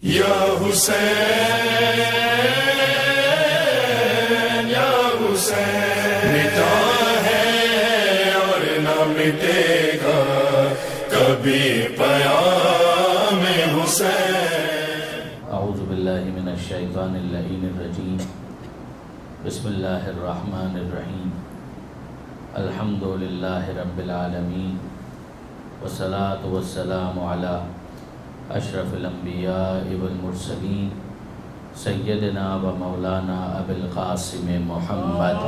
یا حسین یا حسین، مٹا ہے اور نہ مٹے گا کبھی پیام حسین۔ اعوذ باللہ من الشیطان اللعین الرجیم، بسم اللہ الرحمن الرحیم، الحمد للہ رب العالمین، والصلاة والسلام علی اشرف الانبیاء والمرسلین، سیدنا و مولانا ابی القاسم محمد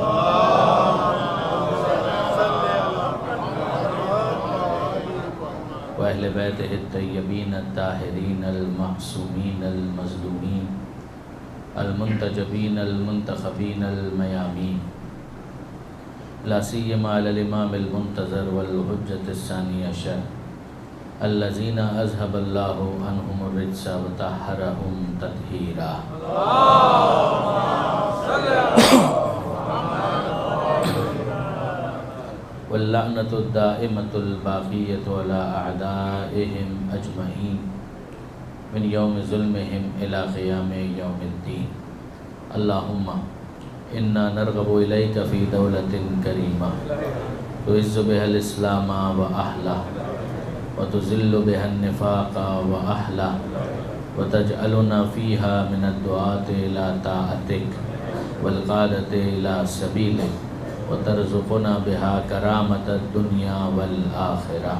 و اہل بیتہ الطیبین الطاہرین المعصومین المظلومین المنتجبین المنتخبین المیامین، لا سیما علی الامام المنتظر والحجۃ الثانی عشر الذین اذهب اللہ عنہم الرجس وطہرہم تطہیرا۔ واللعنۃ الدائمۃ الباقیۃ علی اعدائہم اجمعین من یوم ظلمہم الی قیام یوم الدین۔ اللہم انا نرغب الیک فی دولۃ کریمہ تعز بها الاسلام واہلہ وتذل بها النفاق وأهله وتجعلنا فيها من الدعاة إلى طاعتك والقادة إلى سبيلك وترزقنا بها كرامة الدنيا والآخرة۔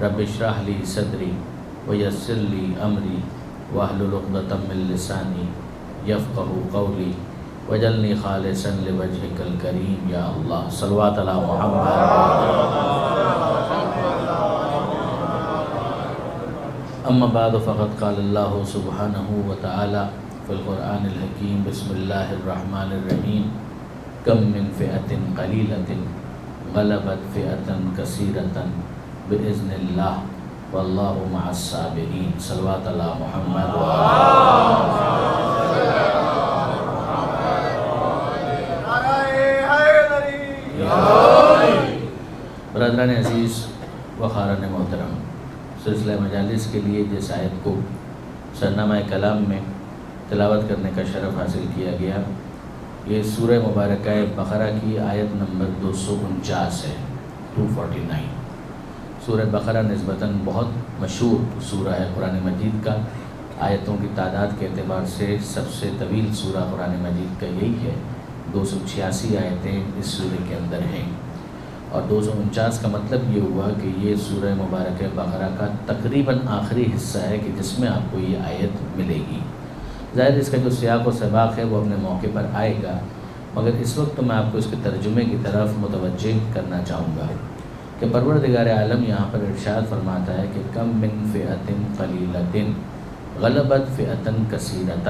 رب اشرح لي صدري ويسر لي أمري واحلل عقدة من لساني يفقهوا قولي واجعلني خالصا لوجهك الكريم يا الله۔ صلوات على محمد۔ اما بعد فقد قال اللہ سبحانہ وتعالی فی القرآن الحکیم، بسم اللہ الرحمن الرحیم، کم من فئۃ قلیلۃ غلبت فئۃ کثیرۃ بإذن اللہ واللہ مع الصابرین۔ صلوات علی محمد برادران عزیز و خاران محترم، سلسلہ مجالس کے لیے جس آیت کو سرنامہ کلام میں تلاوت کرنے کا شرف حاصل کیا گیا، یہ سورہ مبارکہ بقرہ کی آیت نمبر 249 ہے، 249۔ سورہ بقرہ نسبتاً بہت مشہور سورہ ہے قرآن مجید کا، آیتوں کی تعداد کے اعتبار سے سب سے طویل سورہ قرآن مجید کا یہی ہے، 286 آیتیں اس سورہ کے اندر ہیں، اور 249 کا مطلب یہ ہوا کہ یہ سورہ مبارکہ بقرہ کا تقریباً آخری حصہ ہے کہ جس میں آپ کو یہ آیت ملے گی۔ ظاہر اس کا جو سیاق و سباق ہے وہ اپنے موقع پر آئے گا، مگر اس وقت میں آپ کو اس کے ترجمے کی طرف متوجہ کرنا چاہوں گا کہ پروردگار عالم یہاں پر ارشاد فرماتا ہے کہ کم من فئۃ قلیلۃ غلبت فئۃ کثیرۃ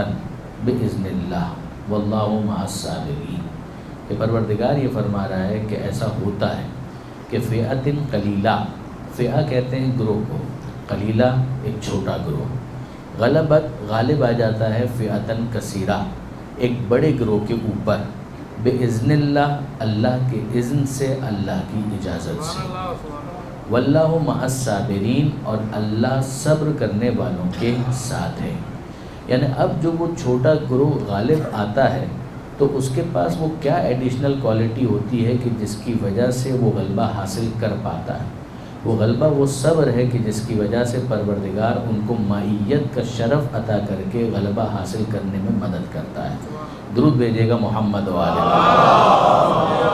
بإذن اللہ واللہ مع الصابرین، کہ پروردگار یہ فرما رہا ہے کہ ایسا ہوتا ہے کہ فئۃ قلیلہ، فئہ کہتے ہیں گروہ کو، قلیلہ ایک چھوٹا گروہ، غلبت غالب آ جاتا ہے فئۃ کثیرہ ایک بڑے گروہ کے اوپر، بإذن اللہ اللہ کے اذن سے، اللہ کی اجازت سے، واللہ مع الصابرین اور اللہ صبر کرنے والوں کے ساتھ ہے۔ یعنی اب جو وہ چھوٹا گروہ غالب آتا ہے تو اس کے پاس وہ کیا ایڈیشنل کوالٹی ہوتی ہے کہ جس کی وجہ سے وہ غلبہ حاصل کر پاتا ہے؟ وہ غلبہ وہ صبر ہے کہ جس کی وجہ سے پروردگار ان کو معیت کا شرف عطا کر کے غلبہ حاصل کرنے میں مدد کرتا ہے۔ درود بھیجے گا محمد و آل محمد۔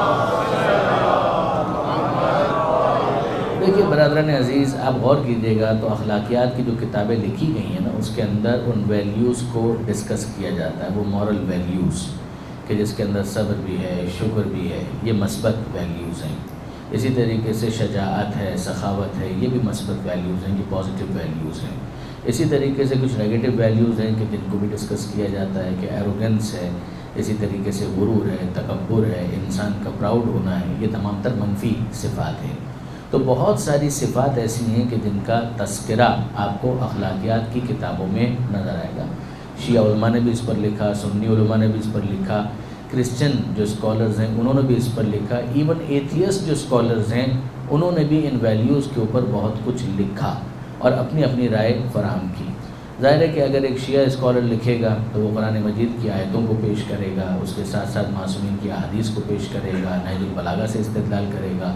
دیکھیے برادران عزیز، آپ غور کیجیے گا تو اخلاقیات کی جو کتابیں لکھی گئی ہیں نا، اس کے اندر ان ویلیوز کو ڈسکس کیا جاتا ہے، وہ مورل ویلیوز کہ جس کے اندر صبر بھی ہے، شکر بھی ہے، یہ مثبت ویلیوز ہیں۔ اسی طریقے سے شجاعت ہے، سخاوت ہے، یہ بھی مثبت ویلیوز ہیں، یہ پازیٹیو ویلیوز ہیں۔ اسی طریقے سے کچھ نیگیٹو ویلیوز ہیں کہ جن کو بھی ڈسکس کیا جاتا ہے کہ ایروگنس ہے، اسی طریقے سے غرور ہے، تکبر ہے، انسان کا پراؤڈ ہونا ہے، یہ تمام تر منفی صفات ہیں۔ تو بہت ساری صفات ایسی ہیں کہ جن کا تذکرہ آپ کو اخلاقیات کی کتابوں میں نظر آئے گا۔ شیعہ علماء نے بھی اس پر لکھا، سنی علماء نے بھی اس پر لکھا، کرسچن جو اسکالرز ہیں انہوں نے بھی اس پر لکھا، ایون ایتھیسٹ جو اسکالرز ہیں انہوں نے بھی ان ویلیوز کے اوپر بہت کچھ لکھا اور اپنی اپنی رائے فراہم کی۔ ظاہر ہے کہ اگر ایک شیعہ اسکالر لکھے گا تو وہ قرآن مجید کی آیتوں کو پیش کرے گا، اس کے ساتھ ساتھ معصومین کی احادیث کو پیش کرے گا، نہج البلاغہ سے استدلال کرے گا،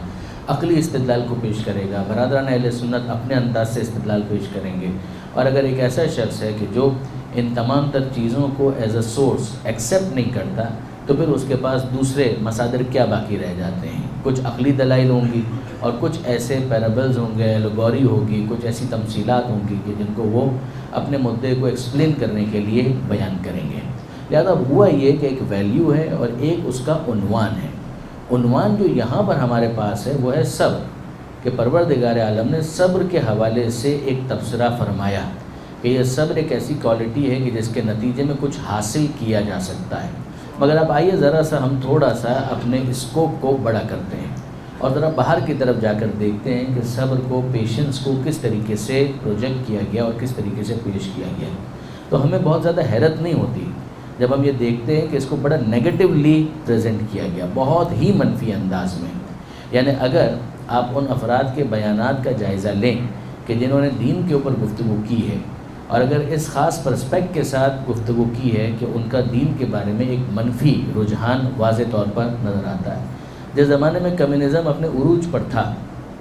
عقلی استدلال کو پیش کرے گا، برادران اہل سنت اپنے انداز سے استدلال پیش کریں گے۔ اور اگر ایک ایسا شخص ہے کہ جو ان تمام تر چیزوں کو ایز اے سورس ایکسیپٹ نہیں کرتا، تو پھر اس کے پاس دوسرے مصادر کیا باقی رہ جاتے ہیں؟ کچھ عقلی دلائل ہوں گی اور کچھ ایسے پیرابلز ہوں گے، ایلیگوری ہوگی، کچھ ایسی تمثیلات ہوں گی کہ جن کو وہ اپنے مدعے کو ایکسپلین کرنے کے لیے بیان کریں گے۔ لہذا ہوا یہ کہ ایک ویلیو ہے اور ایک اس کا عنوان ہے۔ عنوان جو یہاں پر ہمارے پاس ہے وہ ہے صبر، کہ پروردگار عالم نے صبر کے حوالے سے ایک تبصرہ فرمایا کہ یہ صبر ایک ایسی کوالٹی ہے کہ جس کے نتیجے میں کچھ حاصل کیا جا سکتا ہے۔ مگر اب آئیے ذرا سا ہم تھوڑا سا اپنے اسکوپ کو بڑا کرتے ہیں اور ذرا باہر کی طرف جا کر دیکھتے ہیں کہ صبر کو، پیشنس کو کس طریقے سے پروجیکٹ کیا گیا اور کس طریقے سے پیش کیا گیا۔ تو ہمیں بہت زیادہ حیرت نہیں ہوتی جب ہم یہ دیکھتے ہیں کہ اس کو بڑا نیگیٹیولی پریزنٹ کیا گیا، بہت ہی منفی انداز میں۔ یعنی اگر آپ ان افراد کے بیانات کا جائزہ لیں کہ جنہوں نے دین کے اوپر گفتگو کی ہے، اور اگر اس خاص پرسپیکٹ کے ساتھ گفتگو کی ہے کہ ان کا دین کے بارے میں ایک منفی رجحان واضح طور پر نظر آتا ہے۔ جس زمانے میں کمیونزم اپنے عروج پر تھا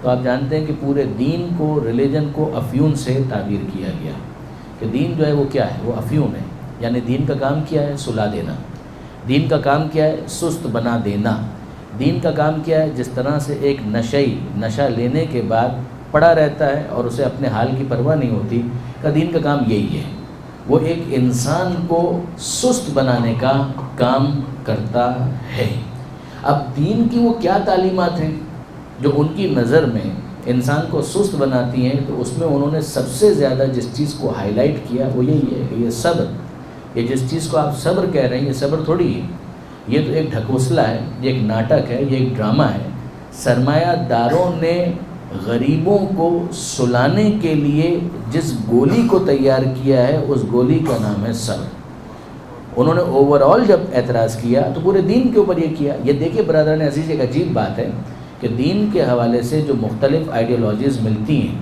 تو آپ جانتے ہیں کہ پورے دین کو، ریلیجن کو افیون سے تعبیر کیا گیا کہ دین جو ہے وہ کیا ہے، وہ افیون ہے۔ یعنی دین کا کام کیا ہے؟ سلا دینا۔ دین کا کام کیا ہے؟ سست بنا دینا۔ دین کا کام کیا ہے؟ جس طرح سے ایک نشئی نشہ لینے کے بعد پڑا رہتا ہے اور اسے اپنے حال کی پرواہ نہیں ہوتی، کا دین کا کام یہی ہے۔ وہ ایک انسان کو سست بنانے کا کام کرتا ہے۔ اب دین کی وہ کیا تعلیمات ہیں جو ان کی نظر میں انسان کو سست بناتی ہیں؟ تو اس میں انہوں نے سب سے زیادہ جس چیز کو ہائی لائٹ کیا وہ یہی ہے کہ یہ صبر، یہ جس چیز کو آپ صبر کہہ رہے ہیں، یہ صبر تھوڑی ہے، یہ تو ایک ڈھکوسلا ہے، یہ ایک ناٹک ہے، یہ ایک ڈرامہ ہے۔ سرمایہ داروں نے غریبوں کو سلانے کے لیے جس گولی کو تیار کیا ہے اس گولی کا نام ہے صبر۔ انہوں نے اوورآل جب اعتراض کیا تو پورے دین کے اوپر یہ کیا۔ یہ دیکھیں برادران عزیز، ایک عجیب بات ہے کہ دین کے حوالے سے جو مختلف آئیڈیالوجیز ملتی ہیں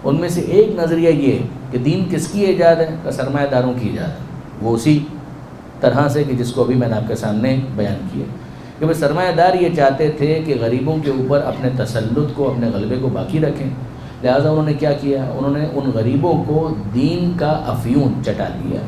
ان میں سے ایک نظریہ یہ ہے کہ دین کس کی ایجاد ہے؟ کہ سرمایہ داروں کی ایجاد ہے۔ وہ اسی طرح سے کہ جس کو ابھی میں نے آپ کے سامنے بیان کیا کہ بھئی سرمایہ دار یہ چاہتے تھے کہ غریبوں کے اوپر اپنے تسلط کو، اپنے غلبے کو باقی رکھیں، لہٰذا انہوں نے کیا کیا؟ انہوں نے ان غریبوں کو دین کا افیون چٹا دیا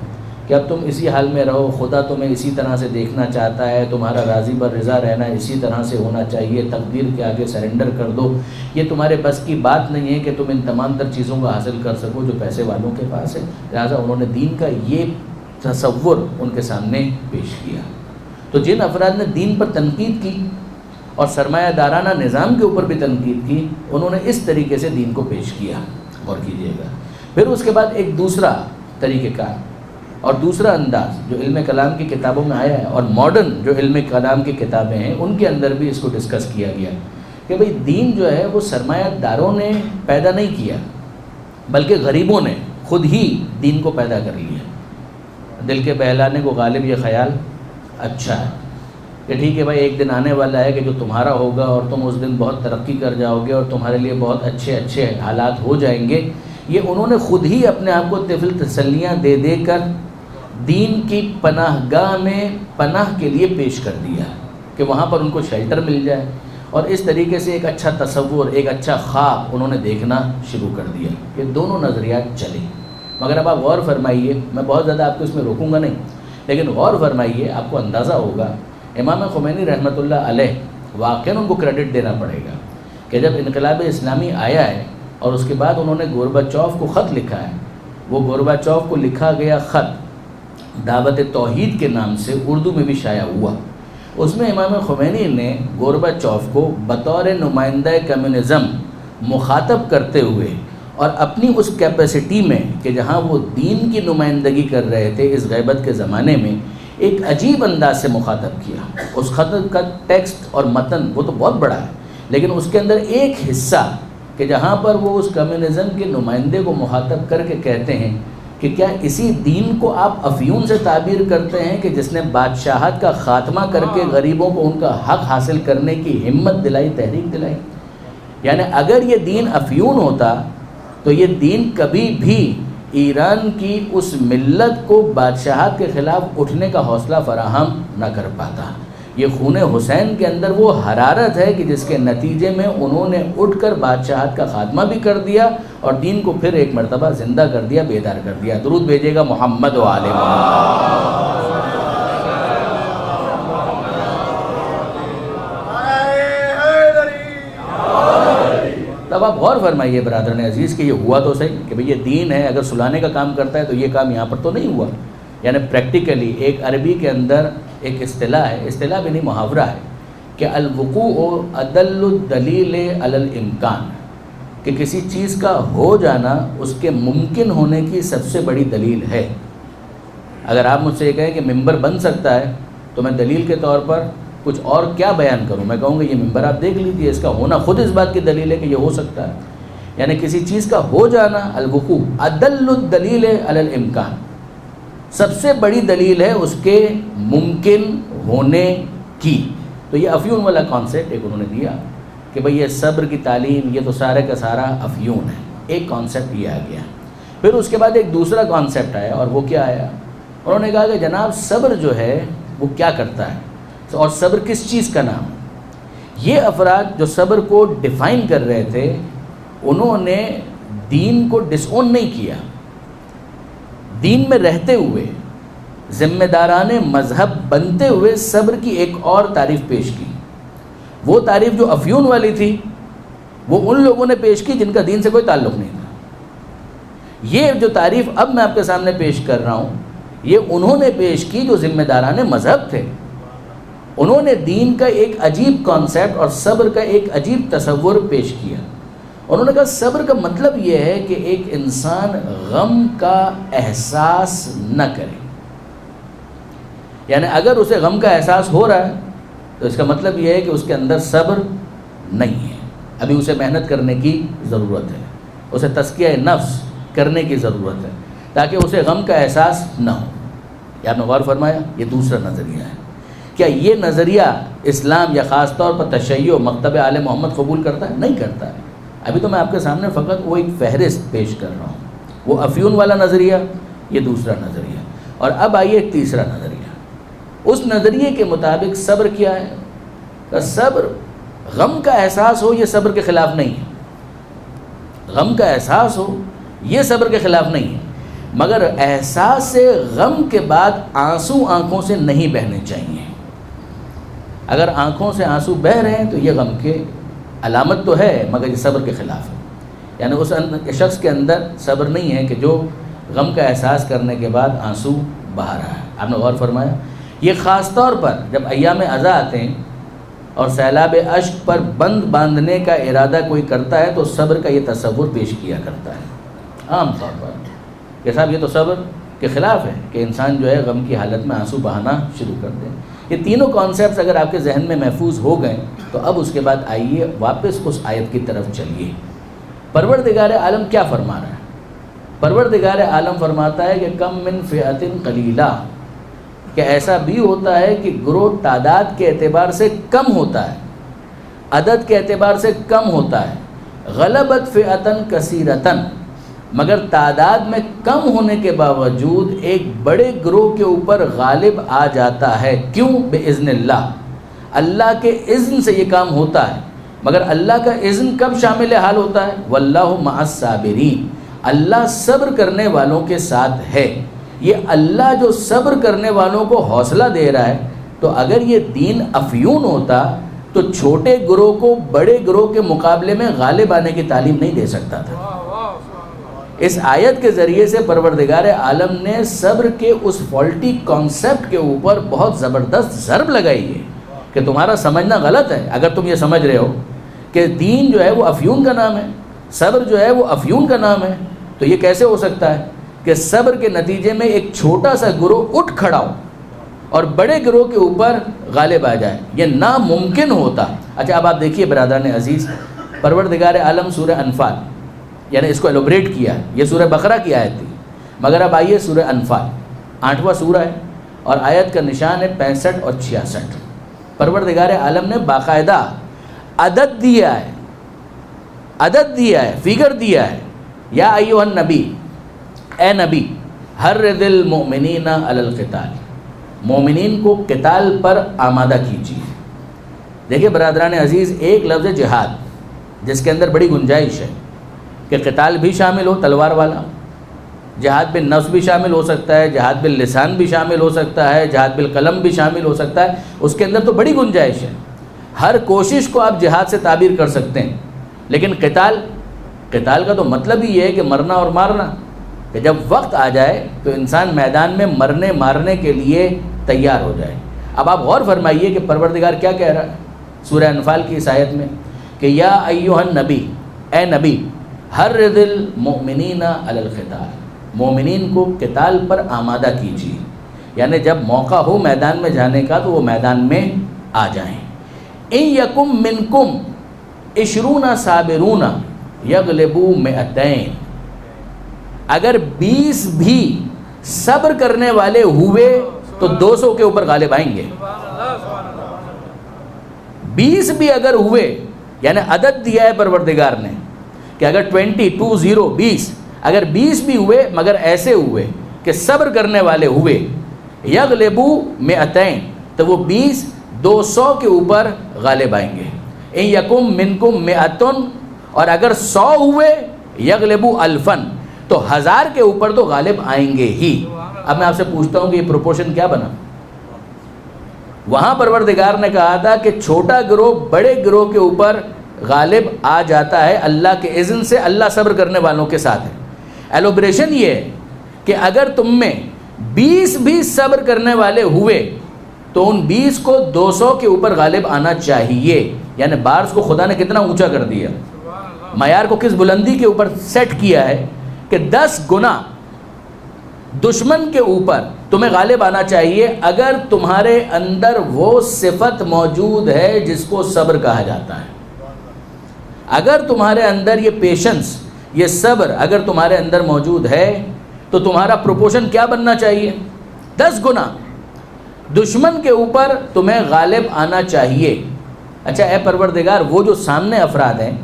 کہ اب تم اسی حال میں رہو، خدا تمہیں اسی طرح سے دیکھنا چاہتا ہے، تمہارا راضی بر رضا رہنا اسی طرح سے ہونا چاہیے، تقدیر کے آگے سرنڈر کر دو، یہ تمہارے بس کی بات نہیں ہے کہ تم ان تمام تر چیزوں کو حاصل کر سکو جو پیسے والوں کے پاس ہے۔ لہٰذا انہوں نے دین کا یہ تصور ان کے سامنے پیش کیا۔ تو جن افراد نے دین پر تنقید کی اور سرمایہ دارانہ نظام کے اوپر بھی تنقید کی، انہوں نے اس طریقے سے دین کو پیش کیا، غور کیجیے گا۔ پھر اس کے بعد ایک دوسرا طریقہ کار اور دوسرا انداز جو علم کلام کی کتابوں میں آیا ہے اور ماڈرن جو علم کلام کی کتابیں ہیں ان کے اندر بھی اس کو ڈسکس کیا گیا کہ بھئی دین جو ہے وہ سرمایہ داروں نے پیدا نہیں کیا بلکہ غریبوں نے خود ہی دین کو پیدا کر لیا۔ دل کے بہلانے کو غالب یہ خیال اچھا ہے کہ ٹھیک ہے بھائی ایک دن آنے والا ہے کہ جو تمہارا ہوگا اور تم اس دن بہت ترقی کر جاؤ گے اور تمہارے لیے بہت اچھے حالات ہو جائیں گے۔ یہ انہوں نے خود ہی اپنے آپ کو طفل تسلیاں دے دے کر دین کی پناہ گاہ میں پناہ کے لیے پیش کر دیا کہ وہاں پر ان کو شیلٹر مل جائے، اور اس طریقے سے ایک اچھا تصور، ایک اچھا خواب انہوں نے دیکھنا شروع کر دیا۔ یہ دونوں نظریات چلے، مگر اب آپ غور فرمائیے، میں بہت زیادہ آپ کو اس میں روکوں گا نہیں، لیکن غور فرمائیے، آپ کو اندازہ ہوگا امام خمینی رحمۃ اللہ علیہ واقعاً ان کو کریڈٹ دینا پڑے گا کہ جب انقلاب اسلامی آیا ہے اور اس کے بعد انہوں نے گورباچوف کو خط لکھا ہے، وہ گورباچوف کو لکھا گیا خط دعوت توحید کے نام سے اردو میں بھی شائع ہوا۔ اس میں امام خمینی نے گورباچوف کو بطور نمائندہ کمیونزم مخاطب کرتے ہوئے اور اپنی اس کیپیسٹی میں کہ جہاں وہ دین کی نمائندگی کر رہے تھے اس غیبت کے زمانے میں، ایک عجیب انداز سے مخاطب کیا۔ اس خط کا ٹیکسٹ اور متن وہ تو بہت بڑا ہے، لیکن اس کے اندر ایک حصہ کہ جہاں پر وہ اس کمیونزم کے نمائندے کو مخاطب کر کے کہتے ہیں کہ کیا اسی دین کو آپ افیون سے تعبیر کرتے ہیں کہ جس نے بادشاہت کا خاتمہ کر کے غریبوں کو ان کا حق حاصل کرنے کی ہمت دلائی، تحریک دلائی؟ یعنی اگر یہ دین افیون ہوتا تو یہ دین کبھی بھی ایران کی اس ملت کو بادشاہت کے خلاف اٹھنے کا حوصلہ فراہم نہ کر پاتا۔ یہ خون حسین کے اندر وہ حرارت ہے کہ جس کے نتیجے میں انہوں نے اٹھ کر بادشاہت کا خاتمہ بھی کر دیا اور دین کو پھر ایک مرتبہ زندہ کر دیا، بیدار کر دیا۔ درود بھیجے گا محمد و آل محمد۔ تب آپ غور فرمائیے برادران عزیز کہ یہ ہوا تو صحیح کہ بھئی یہ دین ہے، اگر سلانے کا کام کرتا ہے تو یہ کام یہاں پر تو نہیں ہوا۔ یعنی پریکٹیکلی ایک عربی کے اندر ایک اصطلاح ہے، اصطلاح بھی نہیں محاورہ ہے کہ الوقوع ادل الدلیل علی الامکان، کہ کسی چیز کا ہو جانا اس کے ممکن ہونے کی سب سے بڑی دلیل ہے۔ اگر آپ مجھ سے یہ کہیں کہ ممبر بن سکتا ہے تو میں دلیل کے طور پر کچھ اور کیا بیان کروں؟ میں کہوں گا یہ ممبر آپ دیکھ لیجیے، اس کا ہونا خود اس بات کی دلیل ہے کہ یہ ہو سکتا ہے۔ یعنی کسی چیز کا ہو جانا الوقوع ادل الدلیل علی الامکان، سب سے بڑی دلیل ہے اس کے ممکن ہونے کی۔ تو یہ افیون والا کانسیپٹ ایک انہوں نے دیا کہ بھئی یہ صبر کی تعلیم یہ تو سارے کا سارا افیون ہے، ایک کانسیپٹ یہ آ گیا۔ پھر اس کے بعد ایک دوسرا کانسیپٹ آیا، اور وہ کیا آیا؟ انہوں نے کہا کہ جناب صبر جو ہے وہ کیا کرتا ہے اور صبر کس چیز کا نام ہے؟ یہ افراد جو صبر کو ڈیفائن کر رہے تھے انہوں نے دین کو ڈس اون نہیں کیا، دین میں رہتے ہوئے ذمہ داران مذہب بنتے ہوئے صبر کی ایک اور تعریف پیش کی۔ وہ تعریف جو افیون والی تھی وہ ان لوگوں نے پیش کی جن کا دین سے کوئی تعلق نہیں تھا۔ یہ جو تعریف اب میں آپ کے سامنے پیش کر رہا ہوں یہ انہوں نے پیش کی جو ذمہ داران مذہب تھے۔ انہوں نے دین کا ایک عجیب کانسیپٹ اور صبر کا ایک عجیب تصور پیش کیا۔ انہوں نے کہا صبر کا مطلب یہ ہے کہ ایک انسان غم کا احساس نہ کرے، یعنی اگر اسے غم کا احساس ہو رہا ہے تو اس کا مطلب یہ ہے کہ اس کے اندر صبر نہیں ہے، ابھی اسے محنت کرنے کی ضرورت ہے، اسے تزکیہ نفس کرنے کی ضرورت ہے تاکہ اسے غم کا احساس نہ ہو۔ یہ آپ نے غور فرمایا؟ یہ دوسرا نظریہ ہے۔ کیا یہ نظریہ اسلام یا خاص طور پر تشیع مکتب آل محمد قبول کرتا ہے؟ نہیں کرتا ہے۔ ابھی تو میں آپ کے سامنے فقط وہ ایک فہرست پیش کر رہا ہوں، وہ افیون والا نظریہ، یہ دوسرا نظریہ۔ اور اب آئیے ایک تیسرا نظریہ۔ اس نظریے کے مطابق صبر کیا ہے؟ کہ صبر غم کا احساس ہو یہ صبر کے خلاف نہیں ہے، غم کا احساس ہو یہ صبر کے خلاف نہیں ہے، مگر احساس سے غم کے بعد آنسو آنکھوں سے نہیں بہنے چاہیے۔ اگر آنکھوں سے آنسو بہہ رہے ہیں تو یہ غم کے علامت تو ہے مگر یہ صبر کے خلاف ہے، یعنی اس شخص کے اندر صبر نہیں ہے کہ جو غم کا احساس کرنے کے بعد آنسو بہا رہا ہے۔ آپ نے غور فرمایا؟ یہ خاص طور پر جب ایام عزا آتے ہیں اور سیلاب اشک پر بند باندھنے کا ارادہ کوئی کرتا ہے تو صبر کا یہ تصور پیش کیا کرتا ہے عام طور پر کہ صاحب یہ تو صبر کے خلاف ہے کہ انسان جو ہے غم کی حالت میں آنسو بہانا شروع کر دے۔ یہ تینوں کانسیپٹس اگر آپ کے ذہن میں محفوظ ہو گئے تو اب اس کے بعد آئیے واپس اس آیت کی طرف چلیے۔ پروردگار عالم کیا فرما رہا ہے؟ پروردگار عالم فرماتا ہے کہ کم من فئۃ قلیلہ، کہ ایسا بھی ہوتا ہے کہ گروہ تعداد کے اعتبار سے کم ہوتا ہے، عدد کے اعتبار سے کم ہوتا ہے، غلبت فئۃ کثیرۃ، مگر تعداد میں کم ہونے کے باوجود ایک بڑے گروہ کے اوپر غالب آ جاتا ہے۔ کیوں؟ بِإِذْنِ اللہ، اللہ کے اذن سے یہ کام ہوتا ہے، مگر اللہ کا اذن کب شامل حال ہوتا ہے؟ وَاللَّهُ مَعَ الصَّابِرِينَ، اللہ صبر کرنے والوں کے ساتھ ہے۔ یہ اللہ جو صبر کرنے والوں کو حوصلہ دے رہا ہے، تو اگر یہ دین افیون ہوتا تو چھوٹے گروہ کو بڑے گروہ کے مقابلے میں غالب آنے کی تعلیم نہیں دے سکتا تھا۔ اس آیت کے ذریعے سے پروردگار عالم نے صبر کے اس فالٹی کانسیپٹ کے اوپر بہت زبردست ضرب لگائی ہے کہ تمہارا سمجھنا غلط ہے۔ اگر تم یہ سمجھ رہے ہو کہ دین جو ہے وہ افیون کا نام ہے، صبر جو ہے وہ افیون کا نام ہے، تو یہ کیسے ہو سکتا ہے کہ صبر کے نتیجے میں ایک چھوٹا سا گروہ اٹھ کھڑا ہو اور بڑے گروہ کے اوپر غالب آ جائے؟ یہ ناممکن ہوتا۔ اچھا اب آپ دیکھیے برادران عزیز، پروردگار عالم سورہ انفال، یعنی اس کو ایلوبریٹ کیا ہے، یہ سورہ بقرہ کی آیت تھی، مگر اب آئیے سورہ انفال، 8واں سورہ ہے اور آیت کا نشان ہے 65 اور 66۔ پروردگار عالم نے باقاعدہ عدد دیا ہے، فگر دیا ہے، یا ایھا النبی اے نبی حرض المؤمنین علی القتال، مومنین کو قتال پر آمادہ کیجیے۔ دیکھیں برادران عزیز، ایک لفظ جہاد جس کے اندر بڑی گنجائش ہے کہ قتال بھی شامل ہو تلوار والا، جہاد بالنفس بھی شامل ہو سکتا ہے، جہاد باللسان بھی شامل ہو سکتا ہے، جہاد بالقلم بھی شامل ہو سکتا ہے، اس کے اندر تو بڑی گنجائش ہے۔ ہر کوشش کو آپ جہاد سے تعبیر کر سکتے ہیں، لیکن قتال کا تو مطلب ہی یہ ہے کہ مرنا اور مارنا، کہ جب وقت آ جائے تو انسان میدان میں مرنے مارنے کے لیے تیار ہو جائے۔ اب آپ غور فرمائیے کہ پروردگار کیا کہہ رہا ہے سورہ انفال کی اس آیت میں کہ یا ایھا النبی، اے نبی حرض المؤمنین علی القتال، مومنین کو قتال پر آمادہ کیجیے، یعنی جب موقع ہو میدان میں جانے کا تو وہ میدان میں آ جائیں۔ ان یکم منکم 20 صابرون یغلبوا 200، اگر 20 بھی صبر کرنے والے ہوئے تو 200 کے اوپر غالب آئیں گے۔ 20 بھی اگر ہوئے، یعنی عدد دیا ہے پروردگار نے کہ اگر 20 اگر 20 بھی ہوئے مگر ایسے ہوئے کہ صبر کرنے والے ہوئے، یغلبوا 200، تو وہ 20 200 کے اوپر غالب آئیں گے۔ ان یکم منکم 100، اور اگر 100 ہوئے یغلبوا 1000، تو 1000 کے اوپر تو غالب آئیں گے ہی۔ اب میں آپ سے پوچھتا ہوں کہ یہ پروپورشن کیا بنا؟ وہاں پروردگار نے کہا تھا کہ چھوٹا گروہ بڑے گروہ کے اوپر غالب آ جاتا ہے اللہ کے اذن سے، اللہ صبر کرنے والوں کے ساتھ ہے۔ ایلوبریشن یہ ہے کہ اگر تم میں 20 بھی صبر کرنے والے ہوئے تو ان 20 کو 200 کے اوپر غالب آنا چاہیے، یعنی بارز کو خدا نے کتنا اونچا کر دیا، معیار کو کس بلندی کے اوپر سیٹ کیا ہے کہ 10 گنا دشمن کے اوپر تمہیں غالب آنا چاہیے اگر تمہارے اندر وہ صفت موجود ہے جس کو صبر کہا جاتا ہے۔ اگر تمہارے اندر یہ پیشنس، یہ صبر اگر تمہارے اندر موجود ہے تو تمہارا پروپورشن کیا بننا چاہیے؟ 10 گنا دشمن کے اوپر تمہیں غالب آنا چاہیے۔ اچھا اے پروردگار، وہ جو سامنے افراد ہیں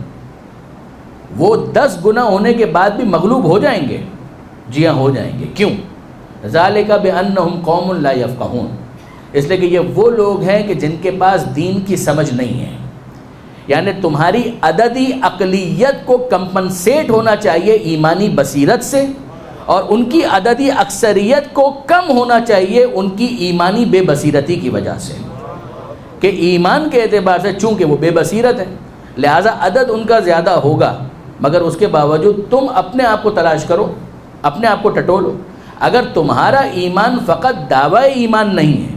وہ 10 گنا ہونے کے بعد بھی مغلوب ہو جائیں گے؟ جی ہاں، ہو جائیں گے۔ کیوں؟ ذالک بانہم قوم لا یفقہون، اس لیے کہ یہ وہ لوگ ہیں کہ جن کے پاس دین کی سمجھ نہیں ہے، یعنی تمہاری عددی اقلیت کو کمپنسیٹ ہونا چاہیے ایمانی بصیرت سے، اور ان کی عددی اکثریت کو کم ہونا چاہیے ان کی ایمانی بے بصیرتی کی وجہ سے، کہ ایمان کے اعتبار سے چونکہ وہ بے بصیرت ہیں لہٰذا عدد ان کا زیادہ ہوگا، مگر اس کے باوجود تم اپنے آپ کو تلاش کرو، اپنے آپ کو ٹٹولو۔ اگر تمہارا ایمان فقط دعوی ایمان نہیں ہے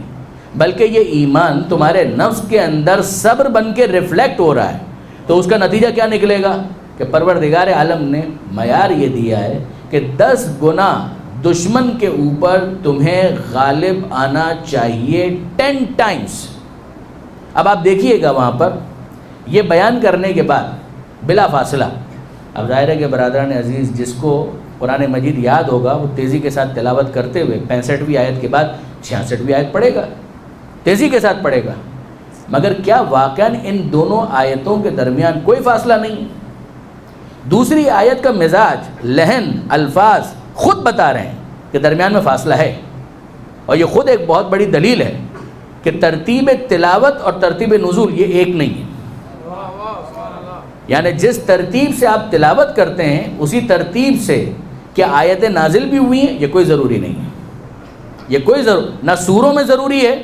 بلکہ یہ ایمان تمہارے نفس کے اندر صبر بن کے ریفلیکٹ ہو رہا ہے تو اس کا نتیجہ کیا نکلے گا کہ پروردگار عالم نے معیار یہ دیا ہے کہ 10 گنا دشمن کے اوپر تمہیں غالب آنا چاہیے 10 ٹائمز۔ اب آپ دیکھیے گا وہاں پر یہ بیان کرنے کے بعد بلا فاصلہ، اب ظاہر ہے کہ برادران عزیز جس کو قرآن مجید یاد ہوگا وہ تیزی کے ساتھ تلاوت کرتے ہوئے 65ویں آیت کے بعد 66ویں آیت پڑھے گا، تیزی کے ساتھ پڑھے گا، مگر کیا واقعاً ان دونوں آیتوں کے درمیان کوئی فاصلہ نہیں؟ دوسری آیت کا مزاج، لہن، الفاظ خود بتا رہے ہیں کہ درمیان میں فاصلہ ہے، اور یہ خود ایک بہت بڑی دلیل ہے کہ ترتیب تلاوت اور ترتیب نزول یہ ایک نہیں ہے، یعنی جس ترتیب سے آپ تلاوت کرتے ہیں اسی ترتیب سے کیا آیتیں نازل بھی ہوئی ہیں، یہ کوئی ضروری نہیں ہے، یہ کوئی نہ سوروں میں ضروری ہے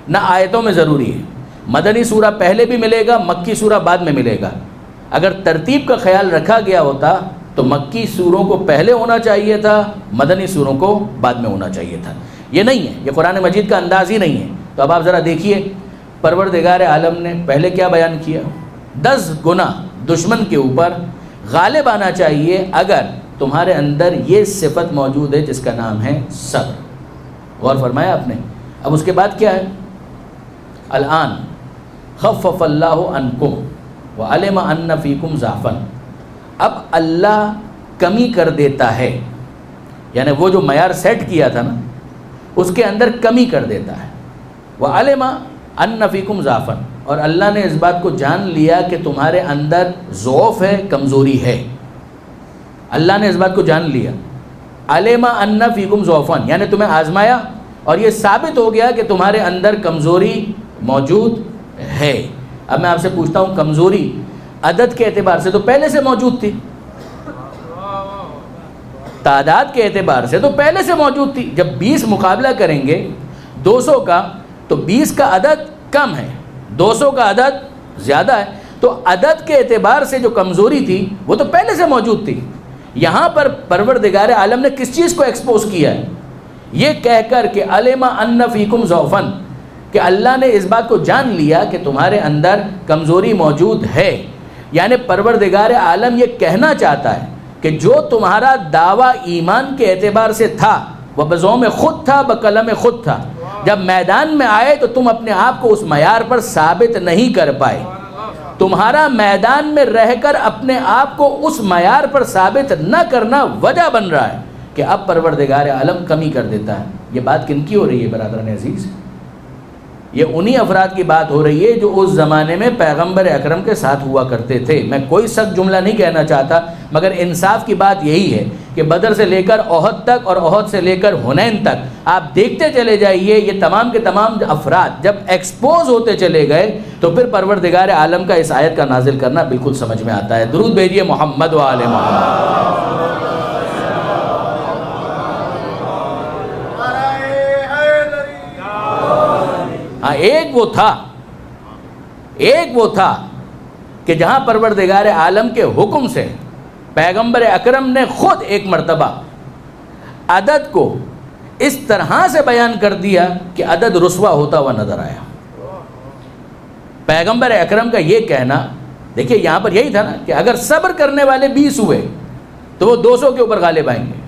نہ آیتوں میں ضروری ہے۔ مدنی سورہ پہلے بھی ملے گا، مکی سورہ بعد میں ملے گا۔ اگر ترتیب کا خیال رکھا گیا ہوتا تو مکی سوروں کو پہلے ہونا چاہیے تھا، مدنی سوروں کو بعد میں ہونا چاہیے تھا، یہ نہیں ہے، یہ قرآن مجید کا انداز ہی نہیں ہے۔ تو اب آپ ذرا دیکھیے پروردگار عالم نے پہلے کیا بیان کیا، 10 گنا دشمن کے اوپر غالب آنا چاہیے اگر تمہارے اندر یہ صفت موجود ہے جس کا نام ہے صبر۔ غور فرمایا آپ نے؟ اب اس کے بعد کیا ہے؟ الآن خفف اللہ عنکم وعلم ان فیکم ضعفا، اب اللہ کمی کر دیتا ہے، یعنی وہ جو معیار سیٹ کیا تھا نا اس کے اندر کمی کر دیتا ہے۔ وعلم ان فیکم ضعفا، اور اللہ نے اس بات کو جان لیا کہ تمہارے اندر ضعف ہے، کمزوری ہے، اللہ نے اس بات کو جان لیا۔ علم ان فیکم ضعفا، یعنی تمہیں آزمایا اور یہ ثابت ہو گیا کہ تمہارے اندر کمزوری موجود ہے۔ اب میں آپ سے پوچھتا ہوں، کمزوری عدد کے اعتبار سے تو پہلے سے موجود تھی، تعداد کے اعتبار سے تو پہلے سے موجود تھی۔ جب 20 مقابلہ کریں گے 200 کا تو 20 کا عدد کم ہے، 200 کا عدد زیادہ ہے، تو عدد کے اعتبار سے جو کمزوری تھی وہ تو پہلے سے موجود تھی۔ یہاں پر پروردگار عالم نے کس چیز کو ایکسپوز کیا ہے؟ یہ کہہ کر کہ علم ان فیکم ضعفا، کہ اللہ نے اس بات کو جان لیا کہ تمہارے اندر کمزوری موجود ہے، یعنی پروردگار عالم یہ کہنا چاہتا ہے کہ جو تمہارا دعویٰ ایمان کے اعتبار سے تھا وہ بزوم خود تھا، بقلم خود تھا، جب میدان میں آئے تو تم اپنے آپ کو اس معیار پر ثابت نہیں کر پائے۔ تمہارا میدان میں رہ کر اپنے آپ کو اس معیار پر ثابت نہ کرنا وجہ بن رہا ہے کہ اب پروردگار عالم کمی کر دیتا ہے۔ یہ بات کن کی ہو رہی ہے برادران عزیز؟ یہ انہی افراد کی بات ہو رہی ہے جو اس زمانے میں پیغمبر اکرم کے ساتھ ہوا کرتے تھے۔ میں کوئی سخت جملہ نہیں کہنا چاہتا، مگر انصاف کی بات یہی ہے کہ بدر سے لے کر احد تک اور احد سے لے کر حنین تک آپ دیکھتے چلے جائیے، یہ تمام کے تمام افراد جب ایکسپوز ہوتے چلے گئے تو پھر پروردگار عالم کا اس آیت کا نازل کرنا بالکل سمجھ میں آتا ہے۔ درود بھیجیے محمد و آل محمد۔ ہاں، ایک وہ تھا کہ جہاں پروردگار عالم کے حکم سے پیغمبر اکرم نے خود ایک مرتبہ عدد کو اس طرح سے بیان کر دیا کہ عدد رسوا ہوتا ہوا نظر آیا۔ پیغمبر اکرم کا یہ کہنا، دیکھیے یہاں پر یہی تھا نا کہ اگر صبر کرنے والے 20 ہوئے تو وہ 200 کے اوپر غالب آئیں گے،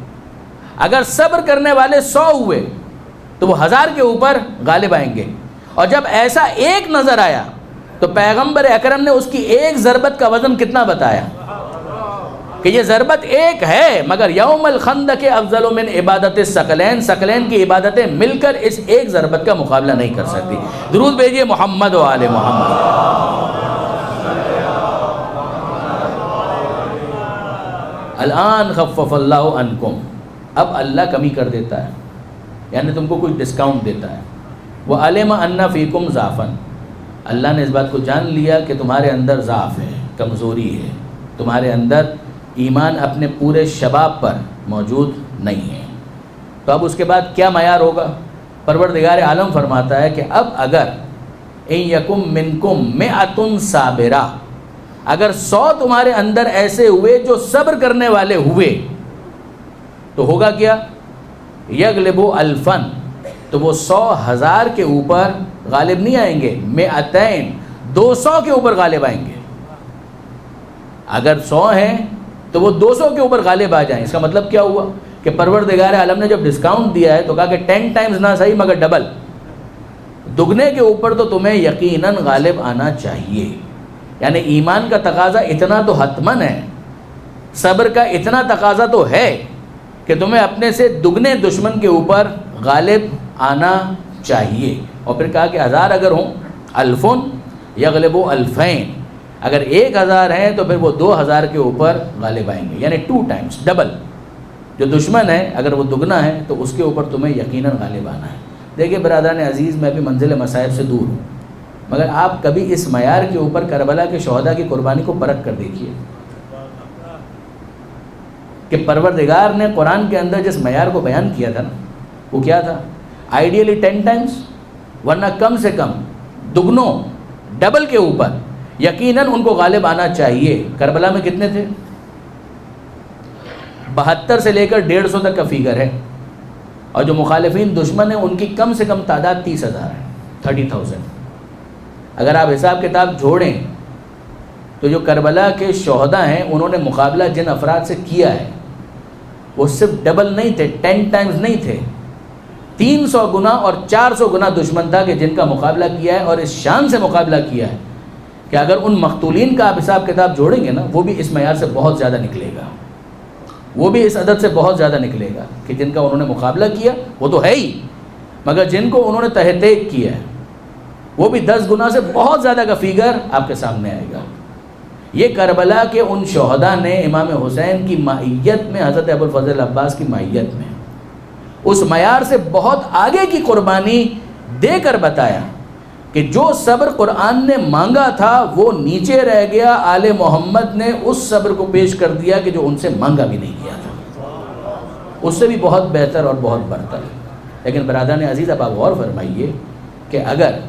اگر صبر کرنے والے 100 ہوئے تو وہ 1000 کے اوپر غالب آئیں گے۔ اور جب ایسا ایک نظر آیا تو پیغمبر اکرم نے اس کی ایک ضربت کا وزن کتنا بتایا کہ یہ ضربت ایک ہے، مگر یوم الخندق افضل من عبادت الثقلین، ثقلین کی عبادتیں مل کر اس ایک ضربت کا مقابلہ نہیں کر سکتی۔ درود بھیجیے محمد و آل محمد۔ الان خفف اللہ عنکم، اب اللہ کمی کر دیتا ہے، یعنی تم کو کچھ ڈسکاؤنٹ دیتا ہے۔ وَعَلِمَ أَنَّ فِيكُمْ ضَعْفًا، اللہ نے اس بات کو جان لیا کہ تمہارے اندر ضعف ہے، کمزوری ہے، تمہارے اندر ایمان اپنے پورے شباب پر موجود نہیں ہے۔ تو اب اس کے بعد کیا معیار ہوگا؟ پروردگار عالم فرماتا ہے کہ اب اگر إِن يَكُمْ مِنْكُمْ مِئَةٌ صَابِرَةٌ، اگر 100 تمہارے اندر ایسے ہوئے جو صبر کرنے والے ہوئے تو ہوگا کیا؟ يَغْلِبُ أَلْفًا، تو وہ 100,000 کے اوپر غالب نہیں آئیں گے، 200 200 کے اوپر غالب آئیں گے۔ اگر 100 ہیں تو وہ 200 کے اوپر غالب آ جائیں۔ اس کا مطلب کیا ہوا کہ پروردگار عالم نے جب ڈسکاؤنٹ دیا ہے تو کہا کہ 10 ٹائمز نہ صحیح مگر ڈبل، دگنے کے اوپر تو تمہیں یقیناً غالب آنا چاہیے۔ یعنی ایمان کا تقاضا اتنا تو حتماً ہے، صبر کا اتنا تقاضا تو ہے کہ تمہیں اپنے سے دگنے دشمن کے اوپر غالب آنا چاہیے۔ اور پھر کہا کہ 1000 اگر ہوں، الفن یغلب الفین، اگر 1000 ہیں تو پھر وہ 2000 کے اوپر غالب آئیں گے، یعنی 2 ٹائمز ڈبل۔ جو دشمن ہے اگر وہ دگنا ہے تو اس کے اوپر تمہیں یقیناً غالب آنا ہے۔ دیکھیے برادران عزیز، میں بھی منزل مصائب سے دور ہوں، مگر آپ کبھی اس معیار کے اوپر کربلا کے شہداء کی قربانی کو پرکھ کر دیکھیے کہ پروردگار نے قرآن کے اندر جس معیار کو بیان کیا تھا نا، وہ کیا تھا؟ آئیڈیلی 10 ٹائمز، ورنہ کم سے کم دگنوں ڈبل کے اوپر یقیناً ان کو غالب آنا چاہیے۔ کربلا میں کتنے تھے؟ 72 سے لے کر 150 تک کا فیگر ہے، اور جو مخالفین دشمن ہیں ان کی کم سے کم تعداد 30,000 ہے، 30,000۔ اگر آپ حساب کتاب جوڑیں تو جو کربلا کے شہداء ہیں انہوں نے مقابلہ جن افراد سے کیا ہے وہ صرف ڈبل نہیں تھے، 10 ٹائمز نہیں تھے، 300 گنا اور 400 گنا دشمن تھا کہ جن کا مقابلہ کیا ہے، اور اس شان سے مقابلہ کیا ہے کہ اگر ان مقتولین کا آپ حساب کتاب جوڑیں گے نا، وہ بھی اس معیار سے بہت زیادہ نکلے گا، وہ بھی اس عدد سے بہت زیادہ نکلے گا کہ جن کا انہوں نے مقابلہ کیا وہ تو ہے ہی، مگر جن کو انہوں نے تحقیق کیا ہے وہ بھی 10 گنا سے بہت زیادہ کا فیگر آپ کے سامنے آئے گا۔ یہ کربلا کے ان شہداء نے امام حسین کی معیت میں، حضرت ابوالفضل عباس کی معیت میں، اس معیار سے بہت آگے کی قربانی دے کر بتایا کہ جو صبر قرآن نے مانگا تھا وہ نیچے رہ گیا، آل محمد نے اس صبر کو پیش کر دیا کہ جو ان سے مانگا بھی نہیں گیا تھا، اس سے بھی بہت بہتر اور بہت برتر۔ لیکن برادران عزیز، اب آپ غور فرمائیے کہ اگر